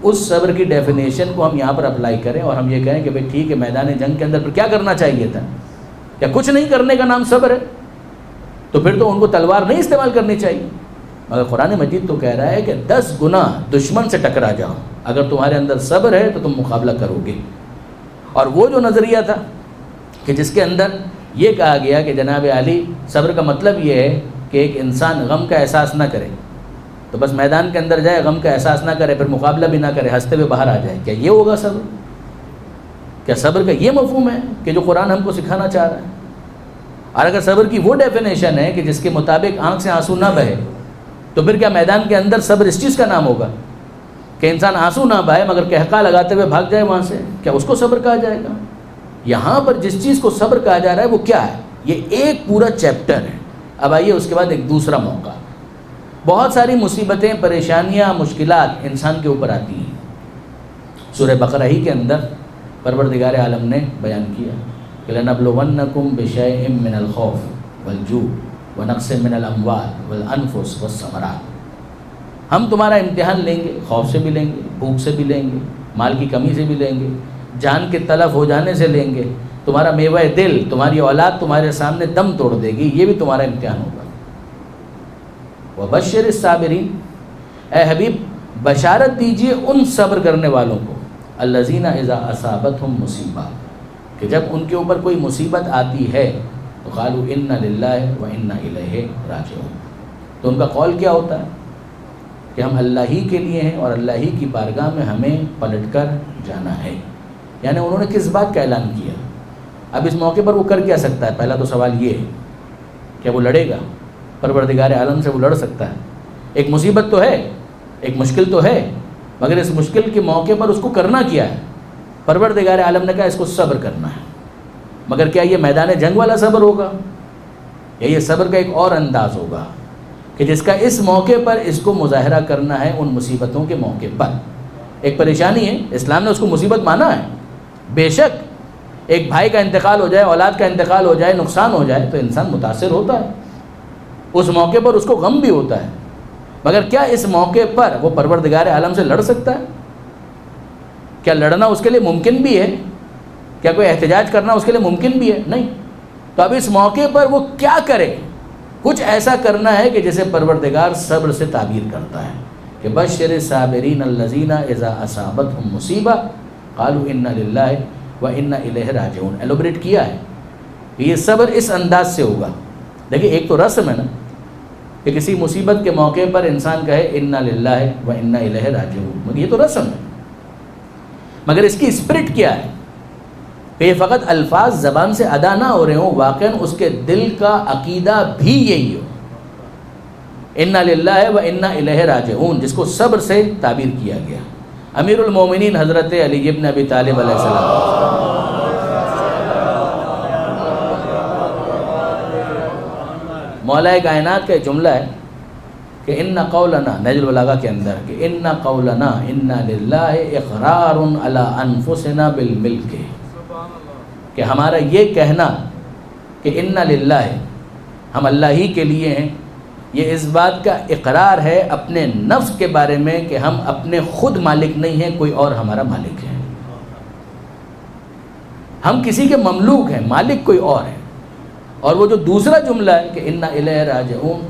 اس صبر کی ڈیفینیشن کو ہم یہاں پر اپلائی کریں اور ہم یہ کہیں کہ بھئی ٹھیک ہے، میدان جنگ کے اندر پھر کیا کرنا چاہیے تھا؟ کیا کچھ نہیں کرنے کا نام صبر ہے؟ تو پھر تو ان کو تلوار نہیں استعمال کرنی چاہیے۔ مگر قرآن مجید تو کہہ رہا ہے کہ 10 گنا دشمن سے ٹکرا جاؤ، اگر تمہارے اندر صبر ہے تو تم مقابلہ کرو گے۔ اور وہ جو نظریہ تھا کہ جس کے اندر یہ کہا گیا کہ جناب علی صبر کا مطلب یہ ہے کہ ایک انسان غم کا احساس نہ کرے، تو بس میدان کے اندر جائے، غم کا احساس نہ کرے، پھر مقابلہ بھی نہ کرے، ہنستے ہوئے باہر آ جائے، کیا یہ ہوگا صبر؟ کیا صبر کا یہ مفہوم ہے کہ جو قرآن ہم کو سکھانا چاہ رہا ہے؟ اور اگر صبر کی وہ ڈیفینیشن ہے کہ جس کے مطابق آنکھ سے آنسو نہ بہے، تو پھر کیا میدان کے اندر صبر اس چیز کا نام ہوگا کہ انسان آنسو نہ بہائے مگر قہقہ لگاتے ہوئے بھاگ جائے وہاں سے؟ کیا اس کو صبر کہا جائے گا؟ یہاں پر جس چیز کو صبر کہا جا رہا ہے وہ کیا ہے؟ یہ ایک پورا چیپٹر ہے۔ اب آئیے اس کے بعد ایک دوسرا موقع۔ بہت ساری مصیبتیں، پریشانیاں، مشکلات انسان کے اوپر آتی ہیں۔ سورہ بقرہ ہی کے اندر پروردگار عالم نے بیان کیا کہ لَنَبْلُوَنَّكُمْ بِشَيْءٍ مِّنَ الْخَوْفِ وَالْجُوعِ وَنَقْصٍ مِّنَ الْأَمْوَالِ وَالْأَنفُسِ وَالثَّمَرَاتِ، ہم تمہارا امتحان لیں گے، خوف سے بھی لیں گے، بھوک سے بھی لیں گے، مال کی کمی سے بھی لیں گے، جان کے تلف ہو جانے سے لیں گے، تمہارا میوہ دل، تمہاری اولاد تمہارے سامنے دم توڑ دے گی، یہ بھی تمہارا امتحان ہوگا۔ وَبَشِّرِ الصَّابِرِينَ، اے حبیب بشارت دیجئے ان صبر کرنے والوں کو، الَّذِينَ إِذَا أَصَابَتْهُمْ مُصِیبَةٌ، کہ جب ان کے اوپر کوئی مصیبت آتی ہے تو قالوا إِنَّ لِلَّهِ وَإِنَّا إِلَيْهِ رَاجِعُونَ، تو ان کا قول کیا ہوتا ہے کہ ہم اللہ ہی کے لیے ہیں اور اللہ ہی کی بارگاہ میں ہمیں پلٹ کر جانا ہے۔ یعنی انہوں نے کس بات کا اعلان کیا؟ اب اس موقع پر وہ کر کیا سکتا ہے؟ پہلا تو سوال یہ ہے کہ وہ لڑے گا پروردگار عالم سے؟ وہ لڑ سکتا ہے؟ ایک مصیبت تو ہے، ایک مشکل تو ہے، مگر اس مشکل کے موقع پر اس کو کرنا کیا ہے؟ پروردگار عالم نے کہا اس کو صبر کرنا ہے۔ مگر کیا یہ میدان جنگ والا صبر ہوگا، یا یہ صبر کا ایک اور انداز ہوگا کہ جس کا اس موقع پر اس کو مظاہرہ کرنا ہے ان مصیبتوں کے موقع پر؟ ایک پریشانی ہے، اسلام نے اس کو مصیبت مانا ہے، بے شک ایک بھائی کا انتقال ہو جائے، اولاد کا انتقال ہو جائے، نقصان ہو جائے تو انسان متاثر ہوتا ہے، اس موقع پر اس کو غم بھی ہوتا ہے، مگر کیا اس موقع پر وہ پروردگار عالم سے لڑ سکتا ہے؟ کیا لڑنا اس کے لیے ممکن بھی ہے؟ کیا کوئی احتجاج کرنا اس کے لیے ممکن بھی ہے؟ نہیں۔ تو اب اس موقع پر وہ کیا کرے؟ کچھ ایسا کرنا ہے کہ جسے پروردگار صبر سے تعبیر کرتا ہے کہ بشر الصابرین الذین اذا اصابتهم مصیبہ قالوا انا للہ وانا الیہ راجعون۔ ایلوبریٹ کیا ہے کہ یہ صبر اس انداز سے ہوگا۔ دیکھیں ایک تو رسم ہے نا کہ کسی مصیبت کے موقع پر انسان کہے انا للہ وانا الیہ راجعون، مگر یہ تو رسم ہے، مگر اس کی اسپرٹ کیا ہے کہ یہ فقط الفاظ زبان سے ادا نہ ہو رہے ہوں، واقعاً اس کے دل کا عقیدہ بھی یہی ہو، انا للہ وانا الیہ راجعون، جس کو صبر سے تعبیر کیا گیا۔ امیر المومنین حضرت علی ابن ابی طالب علیہ السلام مولا کائنات کا ایک جملہ ہے کہ ان قولنا، نہج البلاغہ کے اندر، کہ ان قولنا انا للہ اقرار علی انفسنا بالملک، کہ ہمارا یہ کہنا کہ انا للہ، ہم اللہ ہی کے لیے ہیں، یہ اس بات کا اقرار ہے اپنے نفس کے بارے میں کہ ہم اپنے خود مالک نہیں ہیں، کوئی اور ہمارا مالک ہے، ہم کسی کے مملوک ہیں، مالک کوئی اور ہے۔ اور وہ جو دوسرا جملہ ہے کہ انا الیہ راجعون،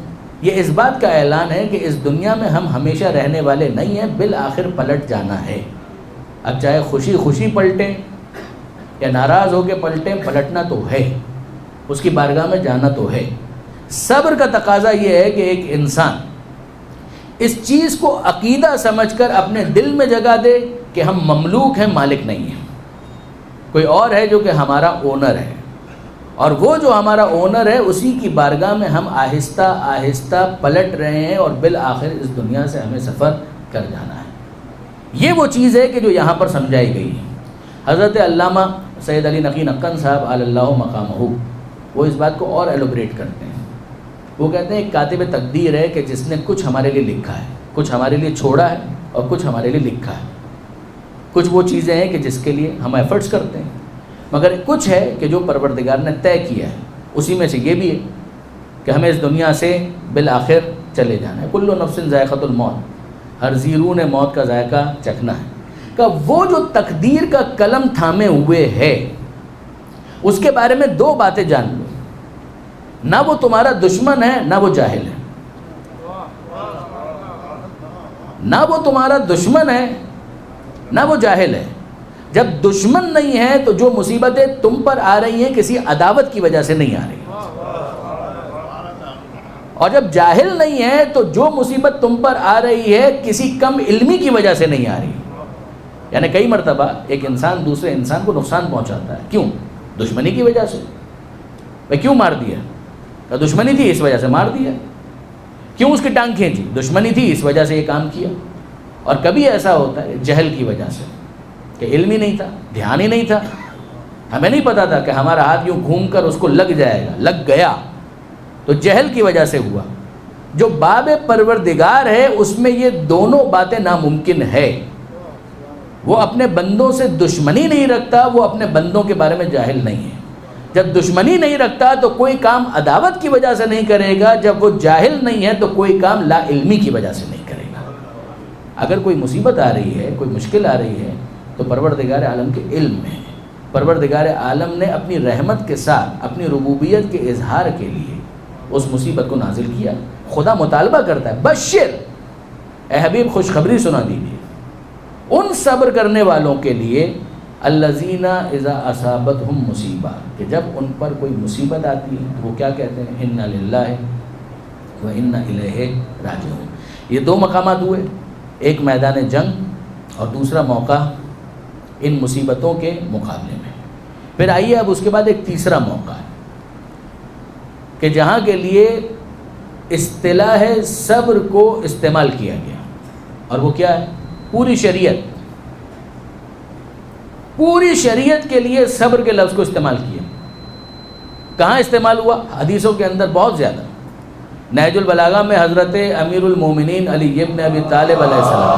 یہ اس بات کا اعلان ہے کہ اس دنیا میں ہم ہمیشہ رہنے والے نہیں ہیں، بالآخر پلٹ جانا ہے۔ اب چاہے خوشی خوشی پلٹیں یا ناراض ہو کے پلٹیں، پلٹنا تو ہے، اس کی بارگاہ میں جانا تو ہے۔ صبر کا تقاضا یہ ہے کہ ایک انسان اس چیز کو عقیدہ سمجھ کر اپنے دل میں جگہ دے کہ ہم مملوک ہیں، مالک نہیں ہیں، کوئی اور ہے جو کہ ہمارا اونر ہے، اور وہ جو ہمارا اونر ہے اسی کی بارگاہ میں ہم آہستہ آہستہ پلٹ رہے ہیں، اور بالآخر اس دنیا سے ہمیں سفر کر جانا ہے۔ یہ وہ چیز ہے کہ جو یہاں پر سمجھائی گئی ہے۔ حضرت علامہ سید علی نقی نقن صاحب علی اللہ مقامہ وہ اس بات کو اور ایلوبریٹ کرتے ہیں. وہ کہتے ہیں ایک کاتب تقدیر ہے کہ جس نے کچھ ہمارے لیے لکھا ہے, کچھ ہمارے لیے چھوڑا ہے اور کچھ ہمارے لیے لکھا ہے. کچھ وہ چیزیں ہیں کہ جس کے لیے ہم ایفرٹس کرتے ہیں, مگر کچھ ہے کہ جو پروردگار نے طے کیا ہے. اسی میں سے یہ بھی ہے کہ ہمیں اس دنیا سے بالآخر چلے جانا ہے. کل نفس ذائقۃ الموت, ہر زی روح نے موت کا ذائقہ چکھنا ہے. کہ وہ جو تقدیر کا قلم تھامے ہوئے ہے اس کے بارے میں دو باتیں جان لو, نہ وہ تمہارا دشمن ہے نہ وہ جاہل ہے. نہ وہ تمہارا دشمن ہے نہ وہ جاہل ہے. جب دشمن نہیں ہے تو جو مصیبتیں تم پر آ رہی ہیں کسی عداوت کی وجہ سے نہیں آ رہی, اور جب جاہل نہیں ہے تو جو مصیبت تم پر آ رہی ہے کسی کم علمی کی وجہ سے نہیں آ رہی. یعنی کئی مرتبہ ایک انسان دوسرے انسان کو نقصان پہنچاتا ہے, کیوں؟ دشمنی کی وجہ سے. بھائی کیوں مار دیا؟ کہ دشمنی تھی اس وجہ سے مار دیا. کیوں اس کی ٹانگ کھینچی؟ دشمنی تھی اس وجہ سے یہ کام کیا. اور کبھی ایسا ہوتا ہے جہل کی وجہ سے کہ علم ہی نہیں تھا, دھیان ہی نہیں تھا, ہمیں نہیں پتا تھا کہ ہمارا ہاتھ یوں گھوم کر اس کو لگ جائے گا, لگ گیا تو جہل کی وجہ سے ہوا. جو باب پروردگار ہے اس میں یہ دونوں باتیں ناممکن ہے. وہ اپنے بندوں سے دشمنی نہیں رکھتا, وہ اپنے بندوں کے بارے میں جاہل نہیں ہے. جب دشمنی نہیں رکھتا تو کوئی کام عداوت کی وجہ سے نہیں کرے گا, جب وہ جاہل نہیں ہے تو کوئی کام لا علمی کی وجہ سے نہیں کرے گا. اگر کوئی مصیبت آ رہی ہے, کوئی مشکل آ رہی ہے تو پروردگار عالم کے علم میں ہے. پروردگار عالم نے اپنی رحمت کے ساتھ اپنی ربوبیت کے اظہار کے لیے اس مصیبت کو نازل کیا. خدا مطالبہ کرتا ہے, بشر اے حبیب خوشخبری سنا دیجیے ان صبر کرنے والوں کے لیے الذین اذا اصابتہم مصیبہ, کہ جب ان پر کوئی مصیبت آتی ہے تو وہ کیا کہتے ہیں؟ انا للہ و انا الیہ راجعون. یہ دو مقامات ہوئے, ایک میدان جنگ اور دوسرا موقع ان مصیبتوں کے مقابلے میں. پھر آئیے اب اس کے بعد ایک تیسرا موقع ہے کہ جہاں کے لیے اصطلاح صبر کو استعمال کیا گیا, اور وہ کیا ہے؟ پوری شریعت کے لیے صبر کے لفظ کو استعمال کیا. کہاں استعمال ہوا؟ حدیثوں کے اندر بہت زیادہ. نہج البلاغہ میں حضرت امیر المومنین علی ابن ابی طالب علیہ السلام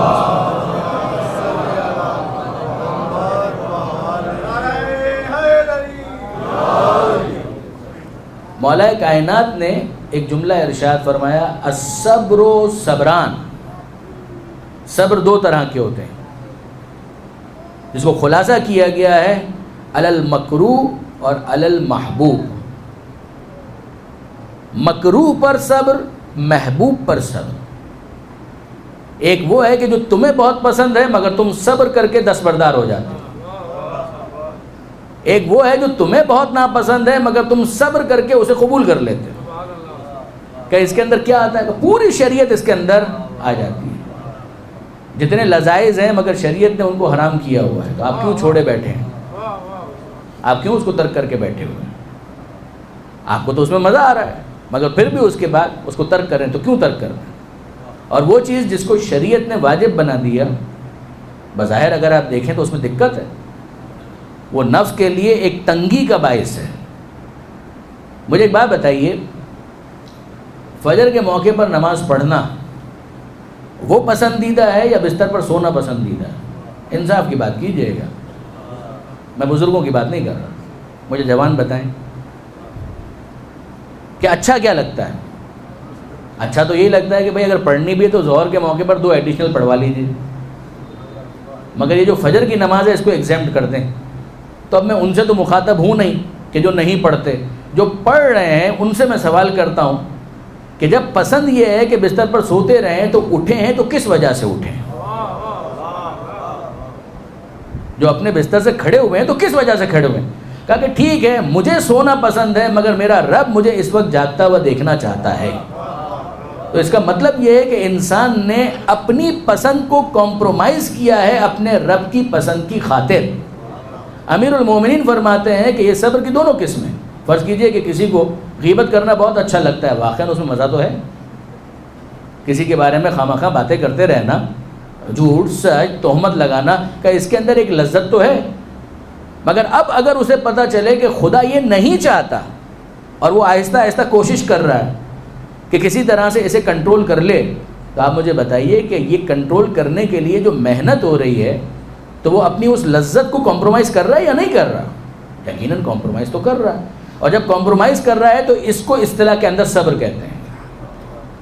مولا کائنات نے ایک جملہ ارشاد فرمایا, الصبر صبران, صبر دو طرح کے ہوتے ہیں, جس کو خلاصہ کیا گیا ہے علی المکروہ اور علی المحبوب. مکروہ پر صبر, محبوب پر صبر. ایک وہ ہے کہ جو تمہیں بہت پسند ہے مگر تم صبر کر کے دستبردار ہو جاتے ہو. ایک وہ ہے جو تمہیں بہت ناپسند ہے مگر تم صبر کر کے اسے قبول کر لیتے ہو. کہ اس کے اندر کیا آتا ہے کہ پوری شریعت اس کے اندر آ جاتی ہے. جتنے لذائذ ہیں مگر شریعت نے ان کو حرام کیا ہوا ہے, تو آپ کیوں چھوڑے بیٹھے ہیں؟ آپ کیوں اس کو ترک کر کے بیٹھے ہوئے ہیں؟ آپ کو تو اس میں مزہ آ رہا ہے مگر پھر بھی اس کے بعد اس کو ترک کریں تو کیوں ترک کر رہے ہیں؟ اور وہ چیز جس کو شریعت نے واجب بنا دیا, بظاہر اگر آپ دیکھیں تو اس میں دقت ہے, وہ نفس کے لیے ایک تنگی کا باعث ہے. مجھے ایک بات بتائیے, فجر کے موقع پر نماز پڑھنا وہ پسندیدہ ہے یا بستر پر سونا پسندیدہ ہے؟ انصاف کی بات کیجئے گا, میں بزرگوں کی بات نہیں کر رہا, مجھے جوان بتائیں کہ اچھا کیا لگتا ہے؟ اچھا تو یہی لگتا ہے کہ بھئی اگر پڑھنی بھی ہے تو ظہر کے موقع پر 2 ایڈیشنل پڑھوا لیجیے, مگر یہ جو فجر کی نماز ہے اس کو ایگزیمپٹ کر دیں. تو اب میں ان سے تو مخاطب ہوں نہیں کہ جو نہیں پڑھتے, جو پڑھ رہے ہیں ان سے میں سوال کرتا ہوں کہ جب پسند یہ ہے کہ بستر پر سوتے رہیں تو اٹھے ہیں تو کس وجہ سے اٹھے ہیں؟ جو اپنے بستر سے کھڑے ہوئے ہیں تو کس وجہ سے کھڑے ہوئے ہیں؟ کہا کہ ٹھیک ہے مجھے سونا پسند ہے مگر میرا رب مجھے اس وقت جاگتا ہوا دیکھنا چاہتا ہے. تو اس کا مطلب یہ ہے کہ انسان نے اپنی پسند کو کمپرومائز کیا ہے اپنے رب کی پسند کی خاطر. امیر المومنین فرماتے ہیں کہ یہ صبر کی دونوں قسمیں. فرض کیجئے کہ کسی کو غیبت کرنا بہت اچھا لگتا ہے, واقعاً اس میں مزہ تو ہے, کسی کے بارے میں خواہ باتیں کرتے رہنا, جھوٹ سچ تہمت لگانا, کہ اس کے اندر ایک لذت تو ہے. مگر اب اگر اسے پتہ چلے کہ خدا یہ نہیں چاہتا اور وہ آہستہ آہستہ کوشش کر رہا ہے کہ کسی طرح سے اسے کنٹرول کر لے، تو آپ مجھے بتائیے کہ یہ کنٹرول کرنے کے لیے جو محنت ہو رہی ہے تو وہ اپنی اس لذت کو کمپرومائز کر رہا ہے یا نہیں کر رہا؟ یقیناً کمپرومائز تو کر رہا ہے، اور جب کمپرومائز کر رہا ہے تو اس کو اصطلاح کے اندر صبر کہتے ہیں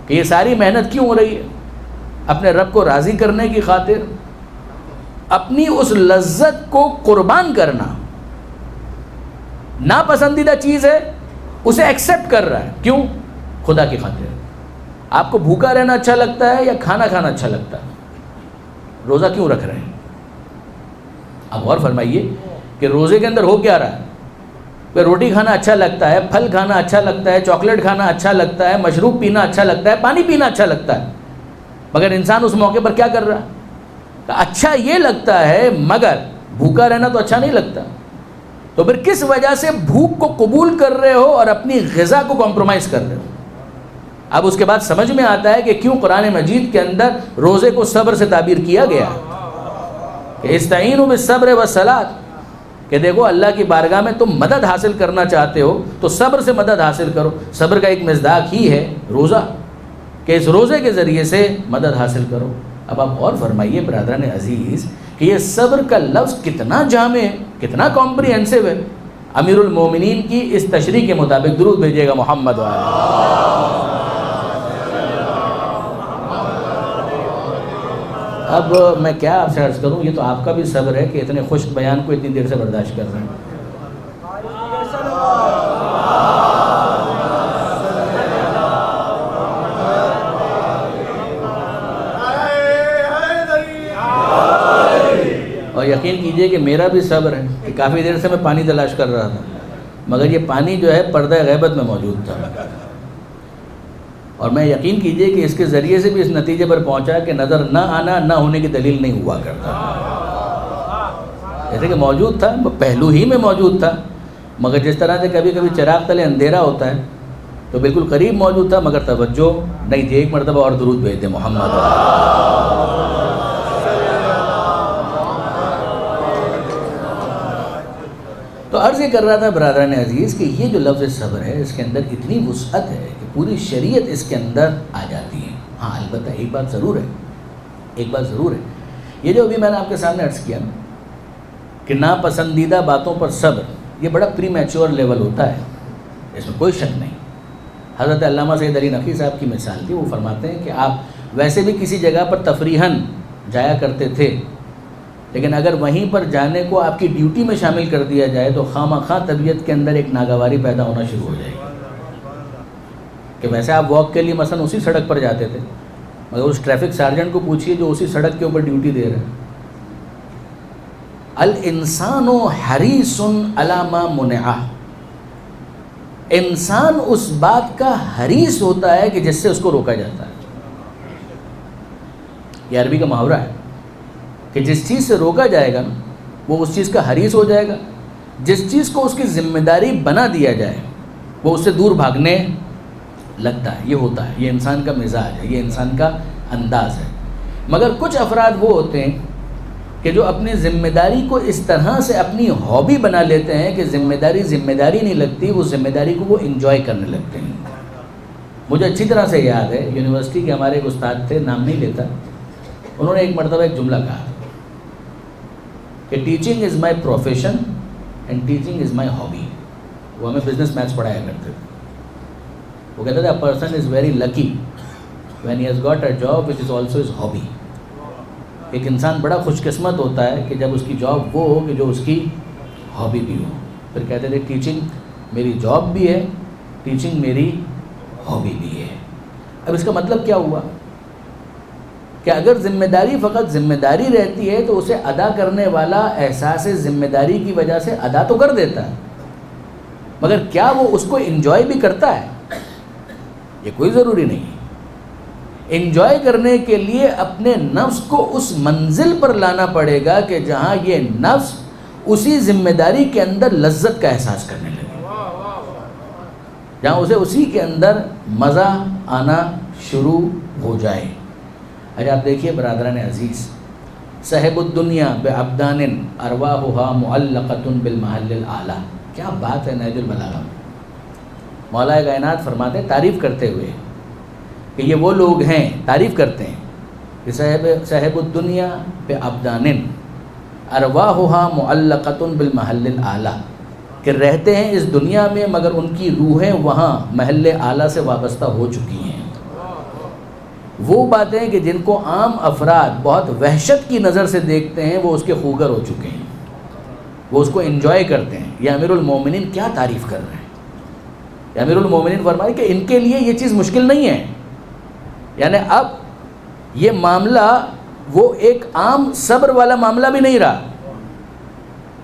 کہ یہ ساری محنت کیوں ہو رہی ہے؟ اپنے رب کو راضی کرنے کی خاطر، اپنی اس لذت کو قربان کرنا۔ ناپسندیدہ چیز ہے اسے ایکسیپٹ کر رہا ہے، کیوں؟ خدا کی خاطر۔ آپ کو بھوکا رہنا اچھا لگتا ہے یا کھانا کھانا اچھا لگتا ہے؟ روزہ کیوں رکھ رہے ہیں؟ اب غور فرمائیے کہ روزے کے اندر ہو کیا رہا ہے؟ کہ روٹی کھانا اچھا لگتا ہے، پھل کھانا اچھا لگتا ہے، چاکلیٹ کھانا اچھا لگتا ہے، مشروب پینا اچھا لگتا ہے، پانی پینا اچھا لگتا ہے، مگر انسان اس موقع پر کیا کر رہا ہے؟ اچھا یہ لگتا ہے مگر بھوکا رہنا تو اچھا نہیں لگتا، تو پھر کس وجہ سے بھوک کو قبول کر رہے ہو اور اپنی غذا کو کمپرومائز کر رہے ہو؟ اب اس کے بعد سمجھ میں آتا ہے کہ کیوں قرآن مجید کے اندر روزے کو صبر سے تعبیر کیا گیا کہ استعینوا بالصبر والصلاۃ، کہ دیکھو اللہ کی بارگاہ میں تم مدد حاصل کرنا چاہتے ہو تو صبر سے مدد حاصل کرو۔ صبر کا ایک مصداق ہی ہے روزہ، کہ اس روزے کے ذریعے سے مدد حاصل کرو۔ اب آپ غور فرمائیے برادران عزیز کہ یہ صبر کا لفظ کتنا جامع ہے، کتنا کمپریہنسو ہے۔ امیر المومنین کی اس تشریح کے مطابق درود بھیجیے گا محمد وعلیہ۔ اب میں کیا آپ سے عرض کروں، یہ تو آپ کا بھی صبر ہے کہ اتنے خشک بیان کو اتنی دیر سے برداشت کر رہے ہیں۔ اور یقین کیجئے کہ میرا بھی صبر ہے کہ کافی دیر سے میں پانی تلاش کر رہا تھا، مگر یہ پانی جو ہے پردہ غیبت میں موجود تھا، اور میں یقین کیجئے کہ اس کے ذریعے سے بھی اس نتیجے پر پہنچا کہ نظر نہ آنا نہ ہونے کی دلیل نہیں ہوا کرتا، جیسے کہ موجود تھا، پہلو ہی میں موجود تھا، مگر جس طرح سے کبھی کبھی چراغ تلے اندھیرا ہوتا ہے تو بالکل قریب موجود تھا مگر توجہ نہیں تھی۔ ایک مرتبہ اور درود بھیج دیں محمد۔ تو عرض یہ کر رہا تھا برادران عزیز کہ یہ جو لفظ صبر ہے اس کے اندر اتنی وسعت ہے کہ پوری شریعت اس کے اندر آ جاتی ہے۔ ہاں البتہ ایک بات ضرور ہے، یہ جو ابھی میں نے آپ کے سامنے عرض کیا کہ ناپسندیدہ باتوں پر صبر، یہ بڑا پری میچور لیول ہوتا ہے، اس میں کوئی شک نہیں۔ حضرت علامہ سید علی نقوی صاحب کی مثال تھی، وہ فرماتے ہیں کہ آپ ویسے بھی کسی جگہ پر تفریحاً جایا کرتے تھے، لیکن اگر وہیں پر جانے کو آپ کی ڈیوٹی میں شامل کر دیا جائے تو خواہ طبیعت کے اندر ایک ناگواری پیدا ہونا شروع ہو جائے گی کہ ویسے آپ واک کے لیے مثلا اسی سڑک پر جاتے تھے، مگر اس ٹریفک سارجنٹ کو پوچھیے جو اسی سڑک کے اوپر ڈیوٹی دے رہے ہیں، الانسان حریص علی ما منع، انسان اس بات کا حریص ہوتا ہے کہ جس سے اس کو روکا جاتا ہے۔ یہ عربی کا محاورہ ہے کہ جس چیز سے روکا جائے گا وہ اس چیز کا حریص ہو جائے گا، جس چیز کو اس کی ذمہ داری بنا دیا جائے وہ اس سے دور بھاگنے لگتا ہے۔ یہ ہوتا ہے، یہ انسان کا مزاج ہے، یہ انسان کا انداز ہے۔ مگر کچھ افراد وہ ہوتے ہیں کہ جو اپنی ذمہ داری کو اس طرح سے اپنی ہابی بنا لیتے ہیں کہ ذمہ داری نہیں لگتی، وہ ذمہ داری کو وہ انجوائے کرنے لگتے ہیں۔ مجھے اچھی طرح سے یاد ہے، یونیورسٹی کے ہمارے ایک استاد تھے، نام نہیں لیتا، انہوں نے ایک مرتبہ ایک جملہ کہا کہ teaching is my profession and teaching is my hobby. وہ ہمیں بزنس میتھس پڑھایا کرتے تھے۔ وہ کہتے تھے a person is very lucky when he has got a job which is also his hobby. ایک انسان بڑا خوش قسمت ہوتا ہے کہ جب اس کی جاب وہ ہو کہ جو اس کی ہابی بھی ہو۔ پھر کہتے تھے ٹیچنگ میری جاب بھی ہے، ٹیچنگ میری ہابی بھی ہے۔ اب اس کا مطلب کیا ہوا کہ اگر ذمہ داری فقط ذمہ داری رہتی ہے تو اسے ادا کرنے والا احساس ذمہ داری کی وجہ سے ادا تو کر دیتا ہے، مگر کیا وہ اس کو انجوائے بھی کرتا ہے؟ یہ کوئی ضروری نہیں۔ انجوائے کرنے کے لیے اپنے نفس کو اس منزل پر لانا پڑے گا کہ جہاں یہ نفس اسی ذمہ داری کے اندر لذت کا احساس کرنے لگے، جہاں اسے اسی کے اندر مزہ آنا شروع ہو جائے۔ اچھا آپ دیکھیے برادران عزیز، صاحب الدنیا بعبدان ارواحها معلقۃ بالمحل الاعلیٰ. کیا بات ہے نہج البلاغہ میں. مولا کائنات فرماتے ہیں تعریف کرتے ہوئے کہ یہ وہ لوگ ہیں، تعریف کرتے ہیں کہ صاحب الدنیا بعبدان ارواحها معلقۃ بالمحل الاعلیٰ، کہ رہتے ہیں اس دنیا میں مگر ان کی روحیں وہاں محل اعلیٰ سے وابستہ ہو چکی ہیں. وہ باتیں کہ جن کو عام افراد بہت وحشت کی نظر سے دیکھتے ہیں وہ اس کے خوگر ہو چکے ہیں، وہ اس کو انجوائے کرتے ہیں. یہ امیر المومنین کیا تعریف کر رہے ہیں. یہ امیر المومنین فرمائے کہ ان کے لیے یہ چیز مشکل نہیں ہے. یعنی اب یہ معاملہ وہ ایک عام صبر والا معاملہ بھی نہیں رہا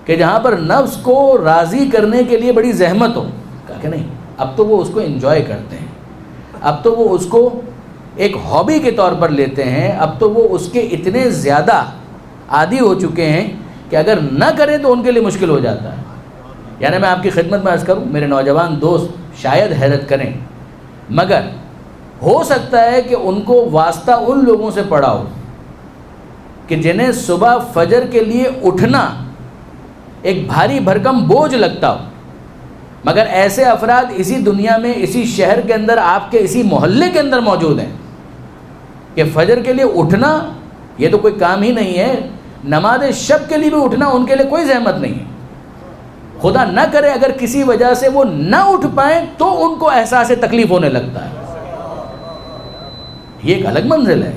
کہ جہاں پر نفس کو راضی کرنے کے لیے بڑی زحمت ہو. کہا کہ نہیں، اب تو وہ اس کو انجوائے کرتے ہیں، اب تو وہ اس کو ایک ہابی کے طور پر لیتے ہیں. اب تو وہ اس کے اتنے زیادہ عادی ہو چکے ہیں کہ اگر نہ کریں تو ان کے لیے مشکل ہو جاتا ہے. یعنی میں آپ کی خدمت میں عرض کروں، میرے نوجوان دوست شاید حیرت کریں، مگر ہو سکتا ہے کہ ان کو واسطہ ان لوگوں سے پڑا ہو کہ جنہیں صبح فجر کے لیے اٹھنا ایک بھاری بھرکم بوجھ لگتا ہو، مگر ایسے افراد اسی دنیا میں، اسی شہر کے اندر، آپ کے اسی محلے کے اندر موجود ہیں کہ فجر کے لیے اٹھنا یہ تو کوئی کام ہی نہیں ہے. نماز شب کے لیے بھی اٹھنا ان کے لیے کوئی زحمت نہیں ہے. خدا نہ کرے اگر کسی وجہ سے وہ نہ اٹھ پائیں تو ان کو احساس تکلیف ہونے لگتا ہے. یہ ایک الگ منزل ہے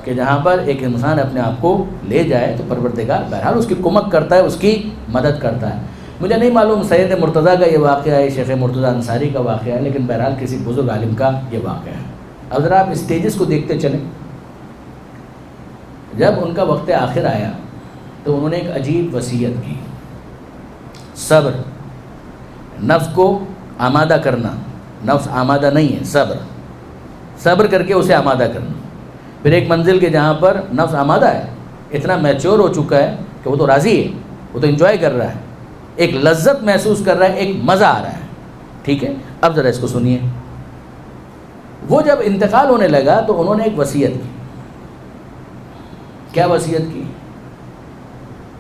کہ جہاں پر ایک انسان اپنے آپ کو لے جائے تو پروردگار بہرحال اس کی کمک کرتا ہے، اس کی مدد کرتا ہے. مجھے نہیں معلوم سید مرتضیٰ کا یہ واقعہ ہے، شیخ مرتضیٰ انصاری کا واقعہ ہے، لیکن بہرحال کسی بزرگ عالم کا یہ واقعہ ہے. اب ذرا آپ اسٹیجز کو دیکھتے چلیں. جب ان کا وقت آخر آیا تو انہوں نے ایک عجیب وصیت کی. صبر، نفس کو آمادہ کرنا. نفس آمادہ نہیں ہے، صبر کر کے اسے آمادہ کرنا. پھر ایک منزل کے جہاں پر نفس آمادہ ہے، اتنا میچور ہو چکا ہے کہ وہ تو راضی ہے، وہ تو انجوائے کر رہا ہے، ایک لذت محسوس کر رہا ہے، ایک مزہ آ رہا ہے. ٹھیک ہے، اب ذرا اس کو سنیے. وہ جب انتقال ہونے لگا تو انہوں نے ایک وصیت کی. کیا وصیت کی؟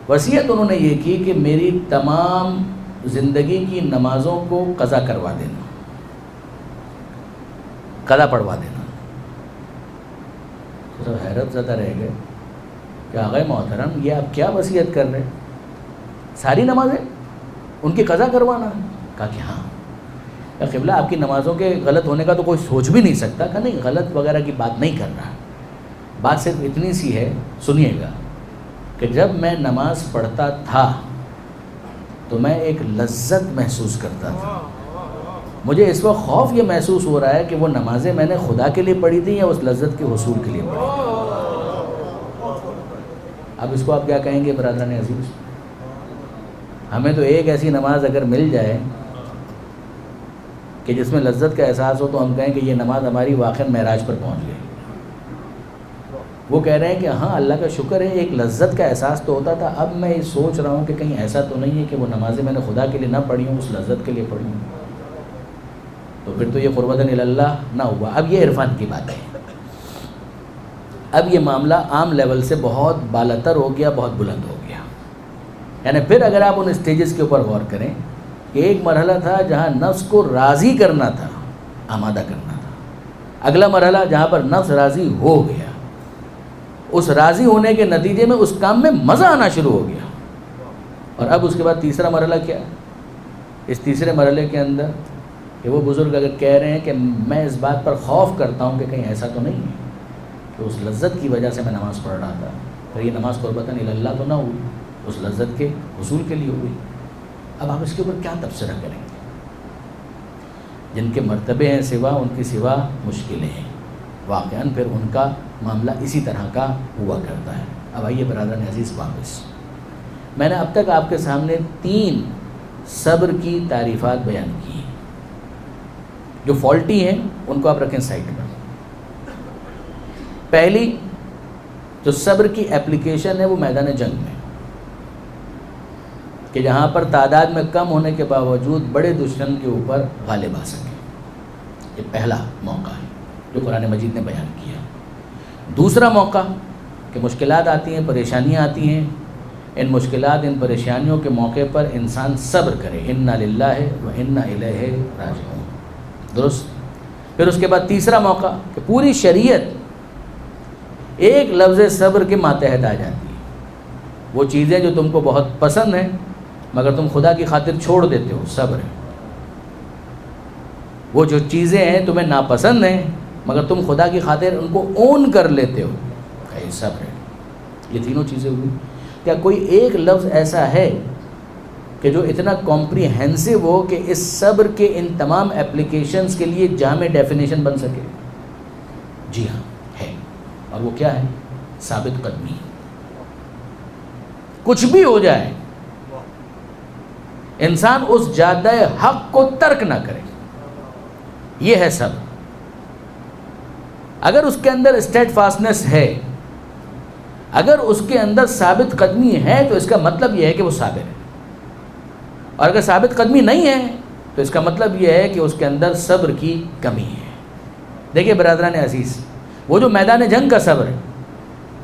وصیت انہوں نے یہ کی کہ میری تمام زندگی کی نمازوں کو قضا کروا دینا، قضا پڑھوا دینا. تو حیرت زدہ رہ گئے کہ آغا محترم یہ آپ کیا وصیت کر رہے ہیں؟ ساری نمازیں ان کی قضا کروانا؟ کہا کہ ہاں. یا قبلہ آپ کی نمازوں کے غلط ہونے کا تو کوئی سوچ بھی نہیں سکتا. کہا نہیں، غلط وغیرہ کی بات نہیں کر رہا. بات صرف اتنی سی ہے، سنیے گا، کہ جب میں نماز پڑھتا تھا تو میں ایک لذت محسوس کرتا تھا. مجھے اس وقت خوف یہ محسوس ہو رہا ہے کہ وہ نمازیں میں نے خدا کے لیے پڑھی تھیں یا اس لذت کے حصول کے لیے پڑھی تھیں. اب اس کو آپ کیا کہیں گے برادران عزیز؟ ہمیں تو ایک ایسی نماز اگر مل جائے کہ جس میں لذت کا احساس ہو تو ہم کہیں کہ یہ نماز ہماری واقعا معراج پر پہنچ گئی. وہ کہہ رہے ہیں کہ ہاں اللہ کا شکر ہے ایک لذت کا احساس تو ہوتا تھا، اب میں یہ سوچ رہا ہوں کہ کہیں ایسا تو نہیں ہے کہ وہ نمازیں میں نے خدا کے لیے نہ پڑھی ہوں، اس لذت کے لیے پڑھی ہوں. تو پھر تو یہ قربتاً اللہ نہ ہوا. اب یہ عرفان کی بات ہے. اب یہ معاملہ عام لیول سے بہت بالاتر ہو گیا، بہت بلند ہو گیا. یعنی پھر اگر آپ ان اسٹیجز کے اوپر غور کریں کہ ایک مرحلہ تھا جہاں نفس کو راضی کرنا تھا، آمادہ کرنا تھا. اگلا مرحلہ جہاں پر نفس راضی ہو گیا، اس راضی ہونے کے نتیجے میں اس کام میں مزہ آنا شروع ہو گیا. اور اب اس کے بعد تیسرا مرحلہ کیا؟ اس تیسرے مرحلے کے اندر کہ وہ بزرگ اگر کہہ رہے ہیں کہ میں اس بات پر خوف کرتا ہوں کہ کہیں ایسا تو نہیں ہے کہ اس لذت کی وجہ سے میں نماز پڑھ رہا تھا، پھر یہ نماز قربتاً اللہ تو نہ ہوئی، اس لذت کے حصول کے لیے ہوئی. اب آپ اس کے اوپر کیا تبصرہ کریں گے؟ جن کے مرتبے ہیں سوا، ان کی سوا مشکلیں ہیں. واقعاً پھر ان کا معاملہ اسی طرح کا ہوا کرتا ہے. اب آئیے برادران عزیز واپس. میں نے اب تک آپ کے سامنے 3 صبر کی تعریفات بیان کی ہیں. جو فالٹی ہیں ان کو آپ رکھیں سائڈ پر. پہلی جو صبر کی اپلیکیشن ہے وہ میدان جنگ میں، کہ جہاں پر تعداد میں کم ہونے کے باوجود بڑے دشمن کے اوپر غالب آ سکے. یہ پہلا موقع ہے جو قرآن مجید نے بیان کیا. دوسرا موقع کہ مشکلات آتی ہیں، پریشانیاں آتی ہیں، ان مشکلات ان پریشانیوں کے موقع پر انسان صبر کرے، انا للہ و انا الیہ راجعون، درست. پھر اس کے بعد تیسرا موقع کہ پوری شریعت ایک لفظ صبر کے ماتحت آ جاتی ہے. وہ چیزیں جو تم کو بہت پسند ہیں مگر تم خدا کی خاطر چھوڑ دیتے ہو، صبر ہے. وہ جو چیزیں ہیں تمہیں ناپسند ہیں مگر تم خدا کی خاطر ان کو اون کر لیتے ہو، یہ صبر ہے. یہ تینوں چیزیں ہوئی. کیا کوئی ایک لفظ ایسا ہے کہ جو اتنا کمپریہنسو ہو کہ اس صبر کے ان تمام اپلیکیشنز کے لیے جامع ڈیفینیشن بن سکے؟ جی ہاں ہے. اور وہ کیا ہے؟ ثابت قدمی. کچھ بھی ہو جائے انسان اس جادہ حق کو ترک نہ کرے، یہ ہے صبر. اگر اس کے اندر اسٹیڈ فاسٹنس ہے، اگر اس کے اندر ثابت قدمی ہے تو اس کا مطلب یہ ہے کہ وہ صابر ہے. اور اگر ثابت قدمی نہیں ہے تو اس کا مطلب یہ ہے کہ اس کے اندر صبر کی کمی ہے. دیکھیے برادران عزیز، وہ جو میدان جنگ کا صبر ہے،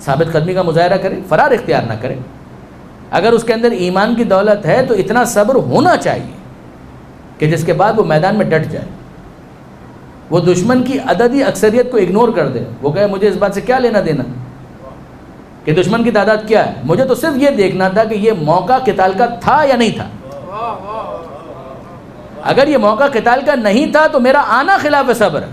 ثابت قدمی کا مظاہرہ کرے، فرار اختیار نہ کرے. اگر اس کے اندر ایمان کی دولت ہے تو اتنا صبر ہونا چاہیے کہ جس کے بعد وہ میدان میں ڈٹ جائے، وہ دشمن کی عددی اکثریت کو اگنور کر دے. وہ کہے مجھے اس بات سے کیا لینا دینا کہ دشمن کی تعداد کیا ہے، مجھے تو صرف یہ دیکھنا تھا کہ یہ موقع قتال کا تھا یا نہیں تھا. اگر یہ موقع قتال کا نہیں تھا تو میرا آنا خلاف صبر ہے،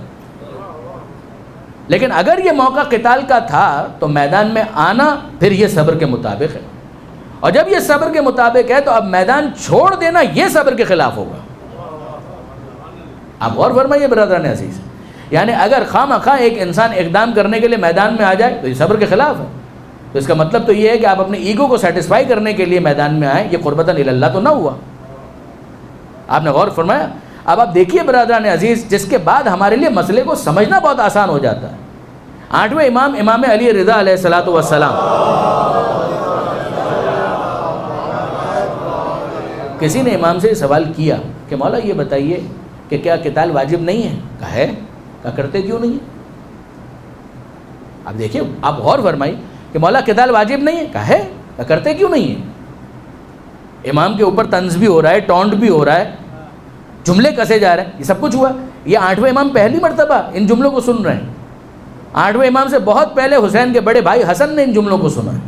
لیکن اگر یہ موقع قتال کا تھا تو میدان میں آنا پھر یہ صبر کے مطابق ہے. اور جب یہ صبر کے مطابق ہے تو اب میدان چھوڑ دینا یہ صبر کے خلاف ہوگا. آپ غور فرمائیے برادران عزیز، یعنی اگر خواہ ایک انسان اقدام کرنے کے لیے میدان میں آ جائے تو یہ صبر کے خلاف ہے. تو اس کا مطلب تو یہ ہے کہ آپ اپنے ایگو کو سیٹسفائی کرنے کے لیے میدان میں آئیں، یہ قربتاً اللہ تو نہ ہوا. آپ نے غور فرمایا؟ اب آپ دیکھیے برادران عزیز، جس کے بعد ہمارے لیے مسئلے کو سمجھنا بہت آسان ہو جاتا ہے. 8ویں امام، امام علی رضا علیہ الصلوۃ والسلام، کسی نے امام سے یہ سوال کیا کہ مولا یہ بتائیے کہ کیا قتال واجب نہیں ہے؟ کہا ہے. کہا کرتے کیوں نہیں ہے؟ اب دیکھیے، آپ غور فرمائی کہ مولا قتال واجب نہیں ہے، کہا ہے. کہا کرتے کیوں نہیں ہے؟ امام کے اوپر طنز بھی ہو رہا ہے، ٹونٹ بھی ہو رہا ہے، جملے کسے جا رہے ہیں، یہ سب کچھ ہوا. یہ 8ویں امام پہلی مرتبہ ان جملوں کو سن رہے ہیں. 8ویں امام سے بہت پہلے حسین کے بڑے بھائی حسن نے ان جملوں کو سنا ہے.